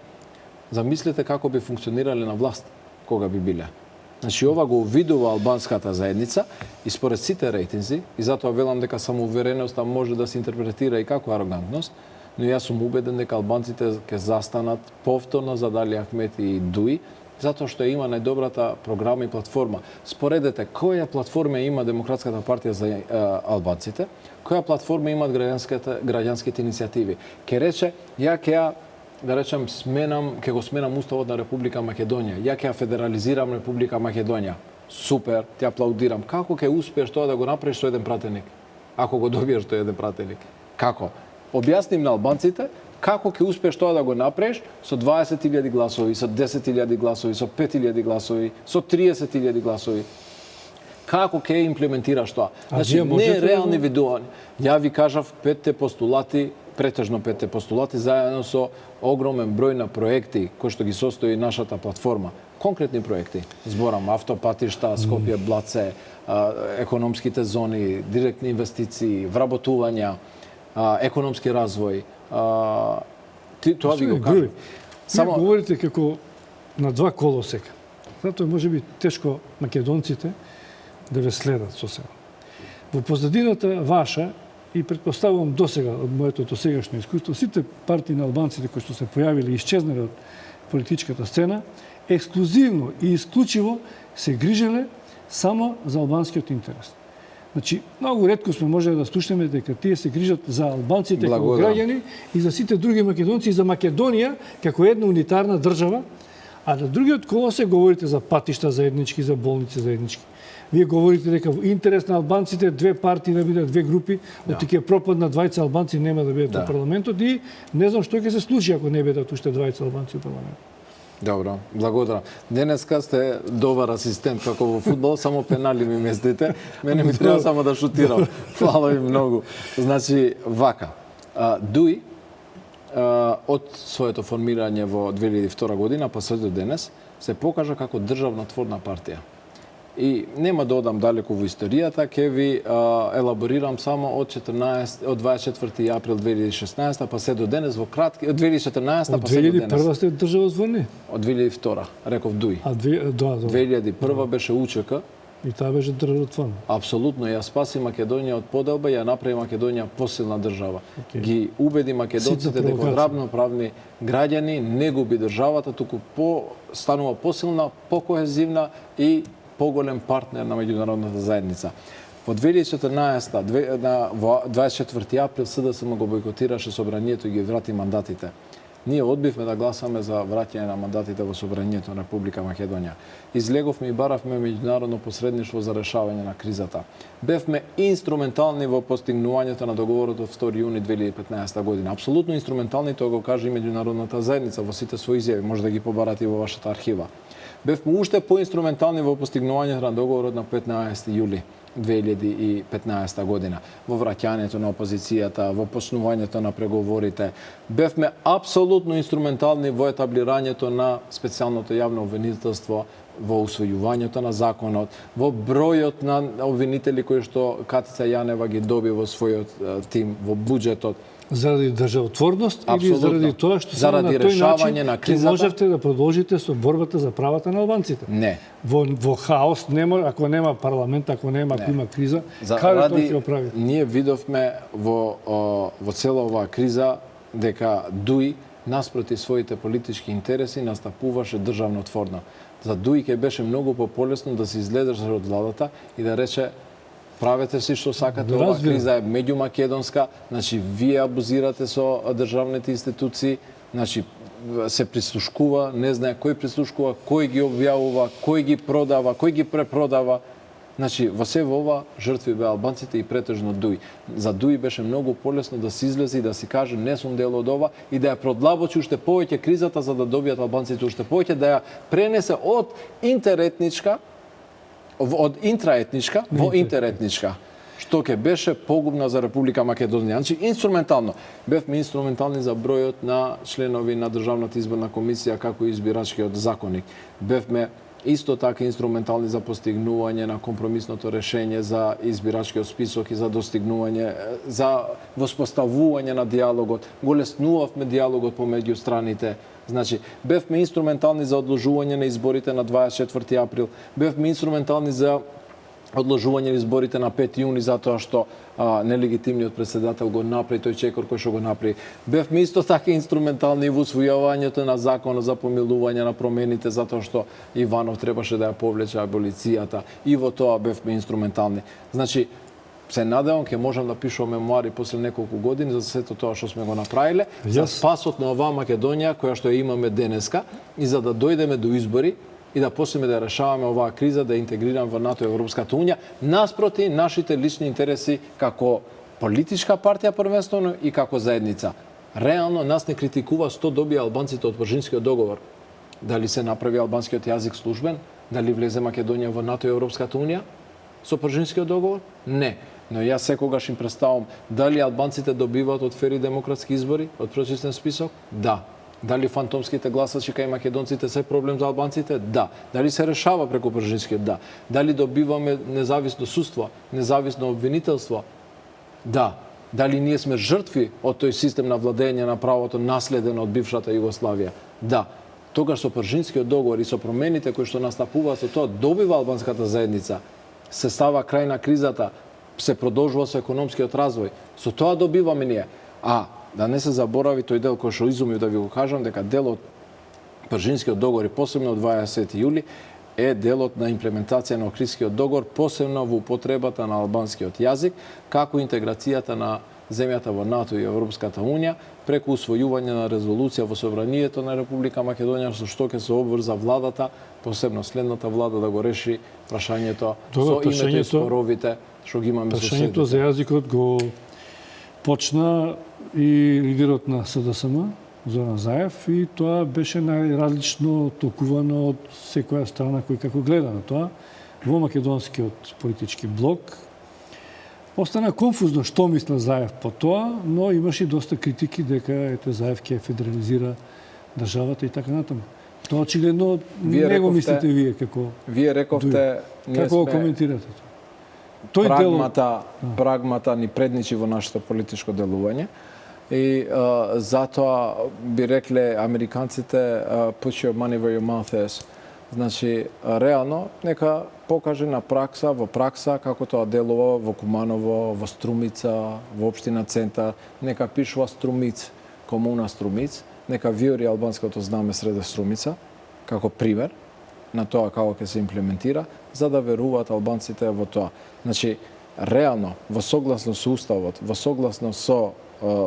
замислете како би функционирале на власт кога би биле. Значи ова го увидува албанската заедница и според сите рейтинзи, и затоа велам дека самоувереноста може да се интерпретира и како арогантност, но јас сум убеден дека албанците ќе застанат повторно за Дали Ахмети и Дуи, затоа што има најдобрата програма и платформа. Споредете која платформа има Демократската партија за албанците, која платформа имаат граѓанските иницијативи. Ке рече, ја ќе да речем ќе го сменам уставот на Република Македонија, ја ќе ја федерализирам Република Македонија. Супер, ти аплаудирам. Како ќе успееш тоа да го направиш со еден пратеник? Ако го добиеш тој еден пратеник. Како? Објасним на албанците како ќе успееш тоа да го направиш со 20.000 гласови, со 10.000 гласови, со 5.000 гласови, со 30.000 гласови. Како ќе имплементираш тоа? Значи, вие не можете е да реални го- видувања. Ја ви кажав 5 постулати, претежно 5 постулати, заедно со огромен број на проекти кои што ги состои нашата платформа. Конкретни проекти. Зборам автопатишта, Скопје, Блаце, економските зони, директни инвестиции, вработувања, економски развој. Тоа ви го кажам. Груби. Само говорите како на два колосека. Затоа може би тешко македонците да ве следат со сега. Во позадината ваша и претпоставувам досега од моето досегашно искуство, сите партии на албанците кои што се појавиле и исчезнале од политичката сцена, ексклузивно и исклучиво се грижеле само за албанскиот интерес. Значи, многу ретко сме можеле да слушнеме дека тие се грижат за албанците како Благодарам. граѓани и за сите други македонци и за Македонија како една унитарна држава, а на другиот колосек говорите за патишта заеднички, за болници заеднички. Вие говорите дека во интерес на албанците две партии да бидат две групи, оти ќе пропаднат двајца албанци нема да бидат во парламентот и не знам што ќе се случи ако не бидат уште двајца албанци во парламентот. Добро, благодарам. Денеска сте добар асистент како во фудбал, само пенали ми местите. Мене ми треба само да шутирам. Фала ви многу. Значи, вака. Дуи од своето формирање во 2002 година па се до денес се покажа како државнотворна партија. И нема да одам далеку во историјата, ќе ви елаборирам само од 24 април 2016 па се до денес во кратки од 2014 Од па се до денес. 2001 сте државотворни, Од 2002, реков Дуи. а 2001 беше УЧК, и таа беше државотворна. апсолутно ја спаси Македонија од поделба и ја направи Македонија посилна држава. Ги убеди македонците Ситна дека провокација. равноправни граѓани не губи државата, туку станува посилна, покоезивна и поголем партнер на меѓународната заедница. Во 2014, на 24 април, СДСМ го бойкотираше собранието и ги врати мандатите. Ние одбивме да гласаме за враќање на мандатите во собранието на Република Македонија. Излеговме и баравме меѓународно посредништво за решавање на кризата. Бевме инструментални во постигнувањето на договорот од 2 јуни 2015 година. Апсолутно инструментални, тоа го каже и меѓународната заедница во сите своји изјави, може да ги побарате и во вашата архива. Бевме уште поинструментални во постигнувањето на договорот на 15 јули 2015 година, во враќањето на опозицијата, во почнувањето на преговорите. Бевме апсолутно инструментални во етаблирањето на специјалното јавно обвинителство, во усвојувањето на законот, во бројот на обвинители кои што Катица Јанева ги доби во својот тим, во буџетот. Заради државотворност или Апсолутно. заради тоа што само Заради на тој решавање начин на ќе кризата? можевте да продолжите со борбата за правата на албанците? Не. Во хаос нема, ако нема парламент, ако има криза, каде тоа ќе го прави? Ние видовме во цела оваа криза дека ДУИ наспроти своите политички интереси настапуваше државнотворно. За ДУИ ќе беше многу пополесно да се излезеше од владата и да рече правете си што сакате, оваа криза е меѓумакедонска, значи вие абузирате со државните институции, значи се прислушкува, не знае кој прислушкува, кој ги објавува, кој ги продава, кој ги препродава. Значи, во се во ова жртви беа албанците и претежно ДУИ. За ДУИ беше многу полесно да се излезе и да си каже не сум дел од ова и да ја продлабочи уште повеќе кризата за да добијат албанците уште повеќе, да ја пренесе од интеретничка во интеретничка, што ќе беше погубно за Република Македонија. Значи, инструментално. Бевме инструментални за бројот на членови на Државната изборна комисија, како и избирачкиот законник. Бевме исто така инструментални за постигнување на компромисното решење за избирачкиот список и за достигнување, за воспоставување на диалогот. Го леснувавме диалогот помеѓу страните. Значи, бевме инструментални за одложување на изборите на 24 април, бевме инструментални за одложување на изборите на 5 јуни затоа што нелегитимниот председател го направи тој чекор кој што го направи. Бевме исто така инструментални во усвојувањето на законот за помилување на промените затоа што Иванов требаше да ја повлече аболицијата и во тоа бевме инструментални. Значи, се надевам ќе можам да пишувам мемуари после неколку години за сето тоа што сме го направиле, за спасот на оваа Македонија која што ја имаме денеска и за да дојдеме до избори и да почнеме да решаваме оваа криза, да интегрираме во НАТО и Европската унија, наспроти нашите лични интереси како политичка партија првенствено и како заедница. Реално нас не критикува што добија албанците од Пржинскиот договор. Дали се направи албанскиот јазик службен, дали влезе Македонија во НАТО и Европската унија со Пржинскиот договор? Не. Но јас секогаш им представам дали албанците добиваат од фери демократски избори, од прочистен список? Да. Дали фантомските гласачи кај македонците се проблем за албанците? Да. Дали се решава преку Пржинскиот? Да. Дали добиваме независно судство, независно обвинителство? Да. Дали ние сме жртви од тој систем на владење на правото наследен од бившата Југославија? Да. Тогаш со Пржинскиот договор и со промените кои што настапуваат со тоа добива албанската заедница, се става крај на кризата, се продолжува со економскиот развој. Со тоа добиваме ние. А да не се заборави тој дел кој што изумив да ви го кажам, дека делот Пржинскиот договор и посебно од 20 јули е делот на имплементација на Охридскиот договор, посебно во употребата на албанскиот јазик, како интеграцијата на земјата во НАТО и Европската унија, преку усвојување на резолуција во собранието на Република Македонија, со што ќе се обврза владата, посебно следната влада, да го реши прашањето со името и споровите што ги имаме со соседите. Прашањето за јазикот го почна и лидерот на СДСМ, Зоран Заев, и тоа беше најразлично толкувано од секоја страна кој како гледа на тоа. Во македонскиот политички блок остана конфузно што мисля Заев по тоа, но имаше доста критики дека ете Заев ќе федерализира државата и така натаму. Тоа очигледно не го мислите вие како Вие рековте како го коментирате тоа? Прагмата ни предничи во нашето политичко делување и затоа би рекле американците put your money where your mouth is. Значи, реално, нека покаже на пракса, во пракса, како тоа делува во Куманово, во Струмица, во општина Центар, нека пишува Струмиц, комуна Струмиц, нека виори албанското знаме среде Струмица, како пример, на тоа како ќе се имплементира, за да веруваат албанците во тоа. Значи, реално, во согласно со Уставот, во согласно со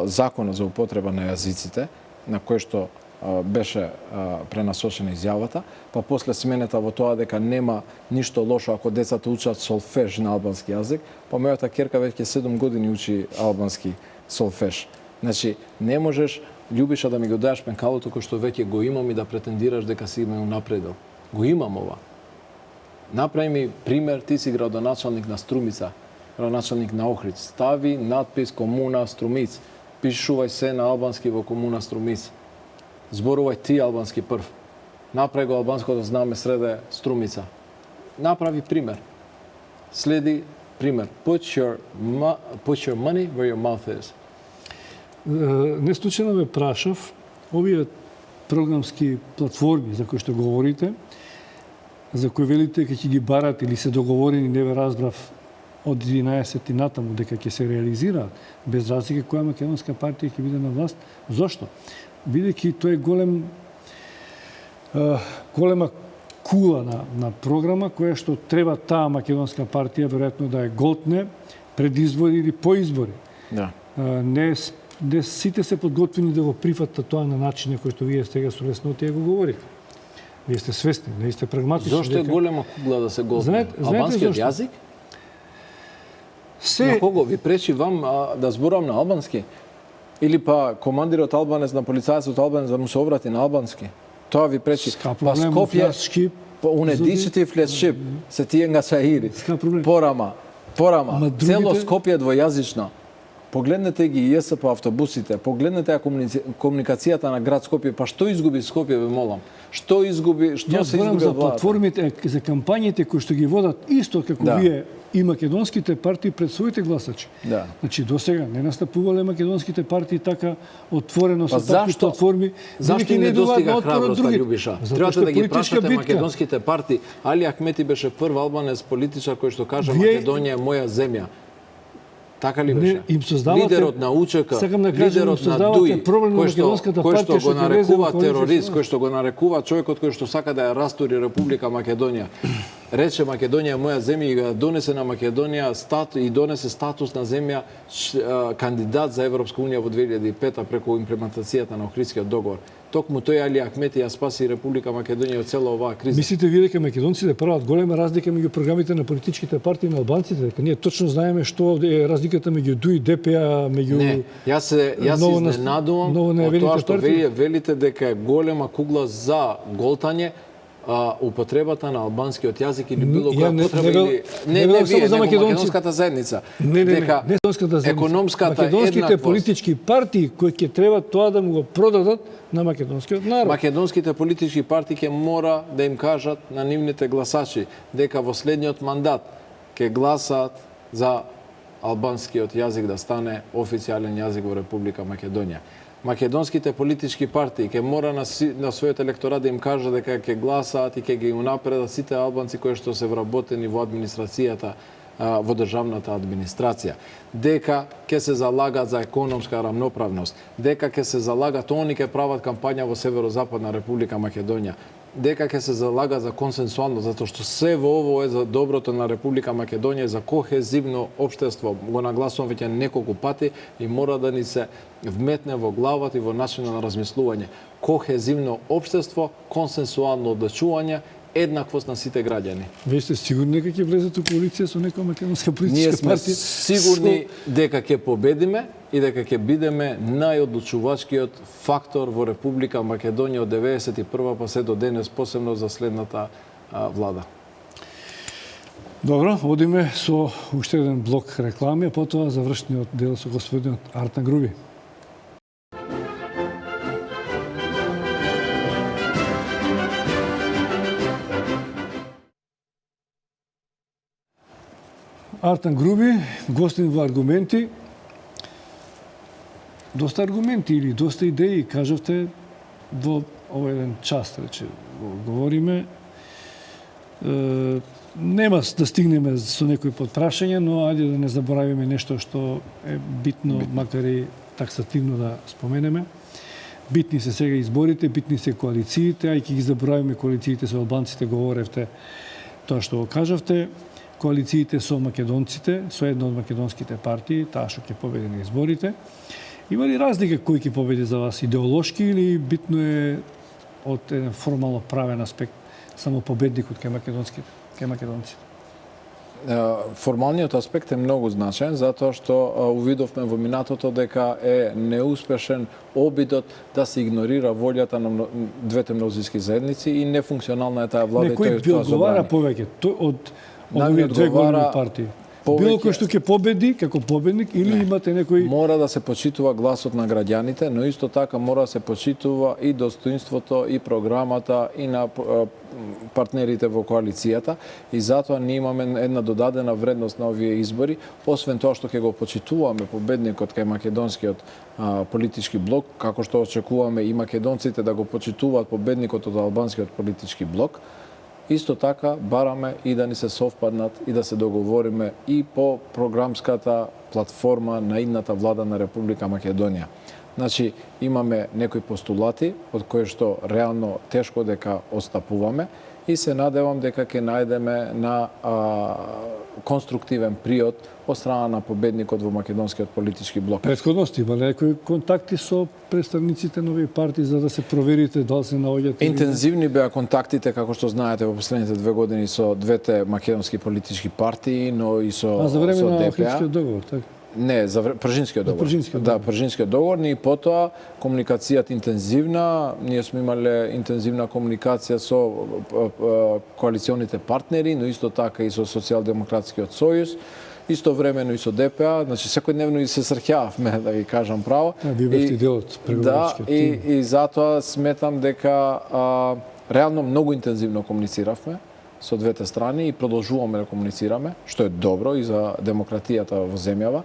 Законот за употреба на јазиците, на кој што беше пренасочена изјавата, па после сменета во тоа дека нема ништо лошо ако децата учат солфеж на албански јазик, па мојата керка веќе 7 години учи албански солфеж. Значи, не можеш, Љубиша, да ми го даеш пенкалото кој што веќе го имам и да претендираш дека си ме унапредил. Го имам ова. Направи ми пример, ти си градоначалник на Струмица, градоначалник на Охрид. Стави надпис Комуна Струмиц. Пишувај се на албански во Комуна Струмиц. Зборувај ти албански прв. Направи го албанското знаме среде Струмица. Направи пример. Следи пример. Put your money where your mouth is. Не случайно ме прашав, овие програмски платформи за кои што говорите, за кои велите ќе ги барат или се договорени, не ве разбрав од 11 натаму дека ќе се реализираат, без разлика која македонска партија ќе биде на власт. Зошто? Бидејќи тоа е голема кула на програма која што треба таа македонска партија веројатно да ја голтне пред избори или по избори. Да. Не сите се подготвени да го прифатат тоа на начин кој што вие сега со леснотија го говорите. Вие сте свесни, не сте прагматични. Зошто е голема кугла да се голтне? Албанскиот јазик? На кого ви пречи вам да зборувам на албански? Или па командирот албанец на полицајецот албанец да му се обрати на албански? Тоа ви пречи. Па Скопје, унедичите флешчип, се тие нгасаири. Порама, цело Скопје двојазично. Погледнете ги ЈСП автобусите, погледнете комуникацијата на град Скопје, па што изгуби Скопје, ве молам? Што се изгуби за платформите, за кампањите кои што ги водат исто како вие и македонските партии пред своите гласачи. Да. Значи, досега не настапувале македонските партии така отворено со такви платформи. Зашто им не достига храброста, Љубиша? Требате да ги прашате македонските партии. Али Ахмети беше прв албанец политичар кој што кажа Македонија е моја земја. Така ли беше? Лидерот на УЧК, лидерот на ДУИ, кој што го нарекува терорист, кој што го нарекува човекот кој што сака да ја растури Република Македонија. Рече Македонија е моја земја и го донесе на Македонија и донесе статус на земја кандидат за Европска унија во 2005 преку имплементацијата на Охридскиот договор. Токму тој Али Ахмети ја спаси Република Македонија од цела оваа криза. Мислите вие дека македонците прават голема разлика меѓу програмите на политичките партии на албанците? Дека ние точно знаеме што е разликата меѓу ДУИ, ДПА, меѓу Не, јас се изненадувам од тоа што вие велите дека е голема кугла за голтање употребата на албанскиот јазик или било која употреба или не вие, него македонската заедница. Дека економската македонските политички партии кои ќе треба тоа да му го продадат на македонскиот народ. Македонските политички партии ќе мора да им кажат на нивните гласачи дека во следниот мандат ќе гласаат за албанскиот јазик да стане официјален јазик во Република Македонија. Македонските политички партии ќе мора на својот електорат да им кажа дека ќе гласаат и ќе ги унапредат сите албанци кои што се вработени во администрацијата, во државната администрација, дека ќе се залагат за економска рамноправност, дека ќе се залагат они ќе прават кампања во северозападна Република Македонија, дека ќе се залага за консенсуално, затоа што се во ово е за доброто на Република Македонија, за кохезивно општество. Го нагласувам веќе неколку пати и мора да ни се вметне во главата и во начинот на размислување. Кохезивно општество, консенсуално одлучување, еднаквост на сите граѓани. Вие сте сигурни дека ќе влезете у коалиција со некоја македонска политичка партија? Ние сме сигурни дека ќе победиме и дека ќе бидеме најодлучувачкиот фактор во Република Македонија од 91 па се до денес, посебно за следната влада. Добро, одиме со уште еден блок реклами, а потоа завршниот дел со господинот Артан Груби. Артан Груби, гостин во Аргументи. Доста аргументи или доста идеи кажавте во овој еден час, рече, говориме. Нема да стигнеме со некои подпрашања, но ајде да не заборавиме нешто што е битно, макар и таксативно да споменеме. Битни се сега изборите, битни се коалициите, а и ќе ги забораваме коалициите со албанците, говоревте тоа што го кажавте. Коалициите со македонците, со една од македонските партии, таа што ќе победи на изборите. Има ли разлика кој ќе победи за вас, идеолошки или битно е од еден формално правен аспект само победникот кај македонците? Формалниот аспект е многу значаен затоа што увидовме во минатото дека е неуспешен обидот да се игнорира волјата на двете мнозински заедници и нефункционална е таа влада и тој ви одговара повеќе од овие две големи партии. Било кој што ќе победи како победник или имате некој... Мора да се почитува гласот на граѓаните, но исто така мора да се почитува и достоинството и програмата и на партнерите во коалицијата и затоа ние имаме една додадена вредност на овие избори, освен тоа што ќе го почитуваме победникот кај македонскиот политички блок, како што очекуваме и македонците да го почитуваат победникот од албанскиот политички блок. Исто така бараме и да ни се совпаднат и да се договориме и по програмската платформа на идната влада на Република Македонија. Значи, имаме некои постулати од кои што реално тешко дека отстапуваме и се надевам дека ќе најдеме на конструктивен приод од страна на победникот во македонскиот политички блок. Претходности, има некои контакти со представниците на овие партии за да се проверите дали се наоѓате? Интензивни беа контактите, како што знаете, во последните 2 години со двете македонски политички партии, но и со за време на ДПА. Охридскиот договор, така? Не, за Пржинскиот договор. Да, Пржинскиот договор, и потоа комуникацијата интензивна, ние сме имале интензивна комуникација со коалиционите партнери, но исто така и со Социјалдемократскиот сојуз, истовремено и со ДПА, значи секојдневно и се срќававме, да ви кажам право. Вие бевте дел од преговорачкиот тим. И затоа сметам дека реално многу интензивно комунициравме со двете страни и продолжуваме да комуницираме, што е добро и за демократијата во земјава.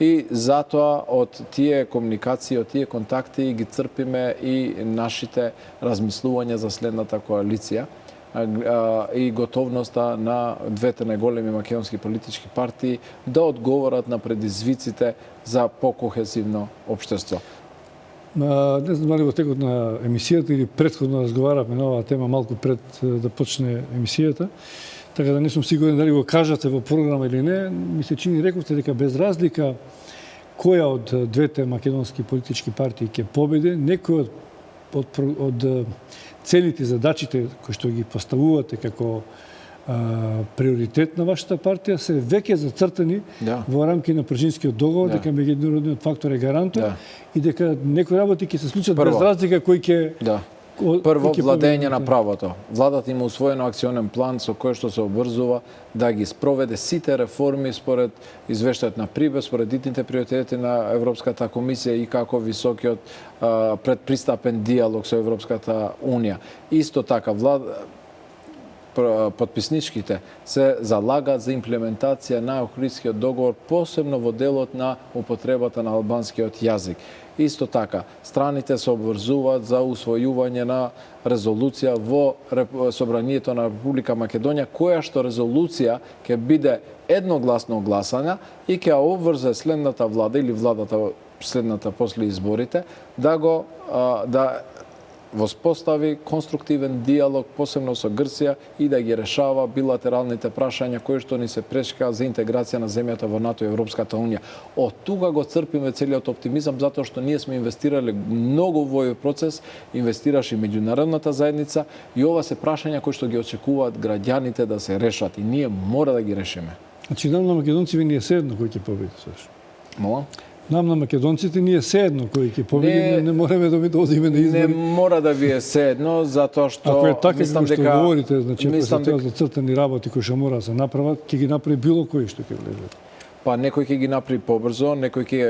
И затоа од тие комуникации, од тие контакти ги црпиме и нашите размислувања за следната коалиција и готовноста на двете најголеми македонски политички партии да одговорат на предизвиците за покохезивно општество. Не знам дали во текот на емисијата или претходно разговаравме на оваа тема малку пред да почне емисијата, така да не сум сигурен дали го кажате во програма или не. Ми се чини, рековте дека без разлика која од двете македонски политички партии ќе победи, некој од целите, задачите кои што ги поставувате како приоритет на вашата партија се веќе зацртани во рамки на Пржинскиот договор, дека меѓународниот фактор е гарантот и дека некои работи ќе се случат без разлика кој ќе... Прво, владење на правото. Владата има усвоен акционен план со кој што се обврзува да ги спроведе сите реформи според извештајот на ПРИБЕ, според итните приоритети на Европската комисија и како високиот предпристапен диалог со Европската унија. Исто така, подписничките се залагаат за имплементација на Охридскиот договор, посебно во делот на употребата на албанскиот јазик. Исто така, страните се обврзуваат за усвојување на резолуција во Собранието на Република Македонија, која што резолуција ќе биде едногласно гласана и ќе обврзе следната влада или владата следната после изборите да воспостави конструктивен диалог, посебно со Грција, и да ги решава билатералните прашања кои што ни се пречка за интеграција на земјата во НАТО и Европската унија. Од тука го црпиме целиот оптимизам, затоа што ние сме инвестирале многу во овој процес, инвестираше и меѓународната заедница, и ова се прашања кои што ги очекуваат граѓаните да се решат, и ние мора да ги решиме. Значи, нам на македонците ни е седно кој ќе победи, слушай. Мола? Нам на македонците ни е седно кој ќе победи, не мораме да одиме на избори. Не мора да ви е седно, затоа што ако е така мислам што дека говорите, значи ако се тоа зацртани работи кои што мора да се направат, ќе ги направи било кој што ќе влезе. Па некој ќе ги направи побрзо, некој ќе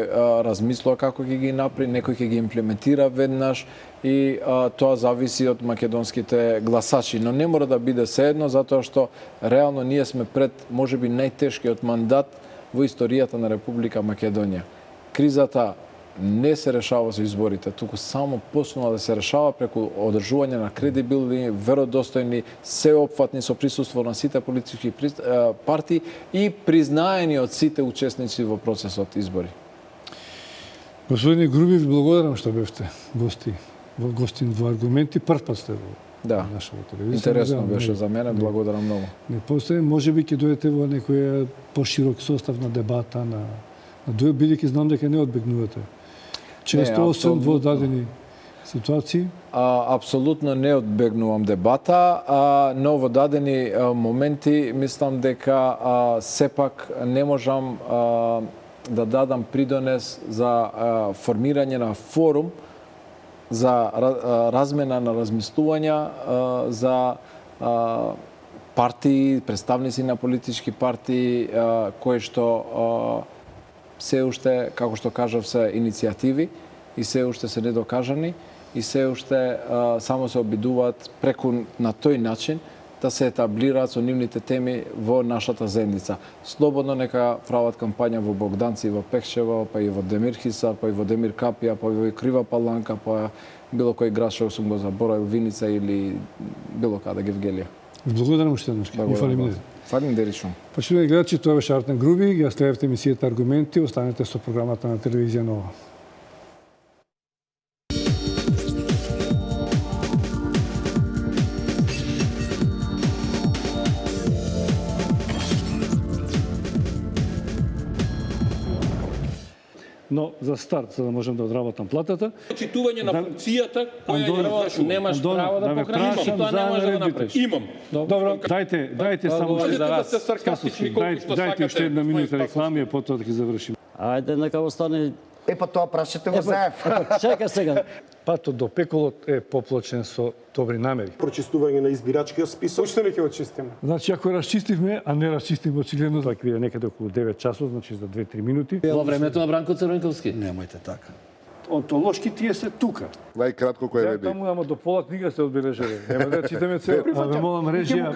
размислува како ќе ги направи, некој ќе ги имплементира веднаш и тоа зависи од македонските гласачи, но не мора да биде седно затоа што реално ние сме пред можеби најтешкиот мандат во историјата на Република Македонија. Кризата не се решава со изборите, туку само почнува да се решава преку одржување на кредибилни, веродостојни, сеопфатни со присуство на сите политички партии и признаени од сите учесници во процесот избори. Господине Груби, ви благодарам што бевте гости во гостин во аргументи, прв пат сте во Да. нашата телевизија. Интересно Не знам, беше не- за мене, благодарам многу. Не постои, може би ќе дојдете во некој поширок состав на дебата, на дуел, бидејќи знам дека не одбегнувате. Често, освен во апсолутно. дадени ситуации, Апсолутно не одбегнувам дебата, но во дадени моменти мислам дека сепак не можам да дадам придонес за формирање на форум за размена на размислувања за партии, представници на политички партии кои што се уште, како што кажав, се иницијативи и се уште се недокажани и се уште само се обидуваат преку на тој начин да се етаблираат со нивните теми во нашата заедница. Слободно нека прават кампања во Богданци, во Пехчево, па и во Демирхиса, па и во Демир Капија, па и во Крива Паланка, па било кој град што сум го заборавил, Виница или било каде Гевгелија. благодарам уште еднаш. И фали ми. Фалим дерично. Почитувани гледачи, тоа беше Артем Груби, ја следевте емисијата Аргументи, останете со програмата на телевизија Нова. Но за старт, за да можем да одработам платата, Читување на функцијата која ја извршувам. Немаш Антон, право да да ме покажеш, прашам тоа за не може да го наредбите. направиш. Имам. добро, дајте само говори за вас. Можете да сте саркастични колку што Дајте уште една сакате. минута реклами, а потоа да ги завршиме. Ајде, нека остане... Па тоа прашате го заев. Чекай сега. Патот до пеколот е поплачен со добри намери. Прочистување на избирачкиот список. Уште не ќе го чистиме. Значи, ако расчистивме, а не расчистивме очигледно, тоа ќе биде некаде околу 9 часот, значи за 2-3 минути. Во времето на Бранко Црвенковски. Немојте така. Онтолошки тие се тука. Најкратко кој Ја реди. таму, ама до пола книга се одбележале. Нема да читаме цел. А ве молам режија.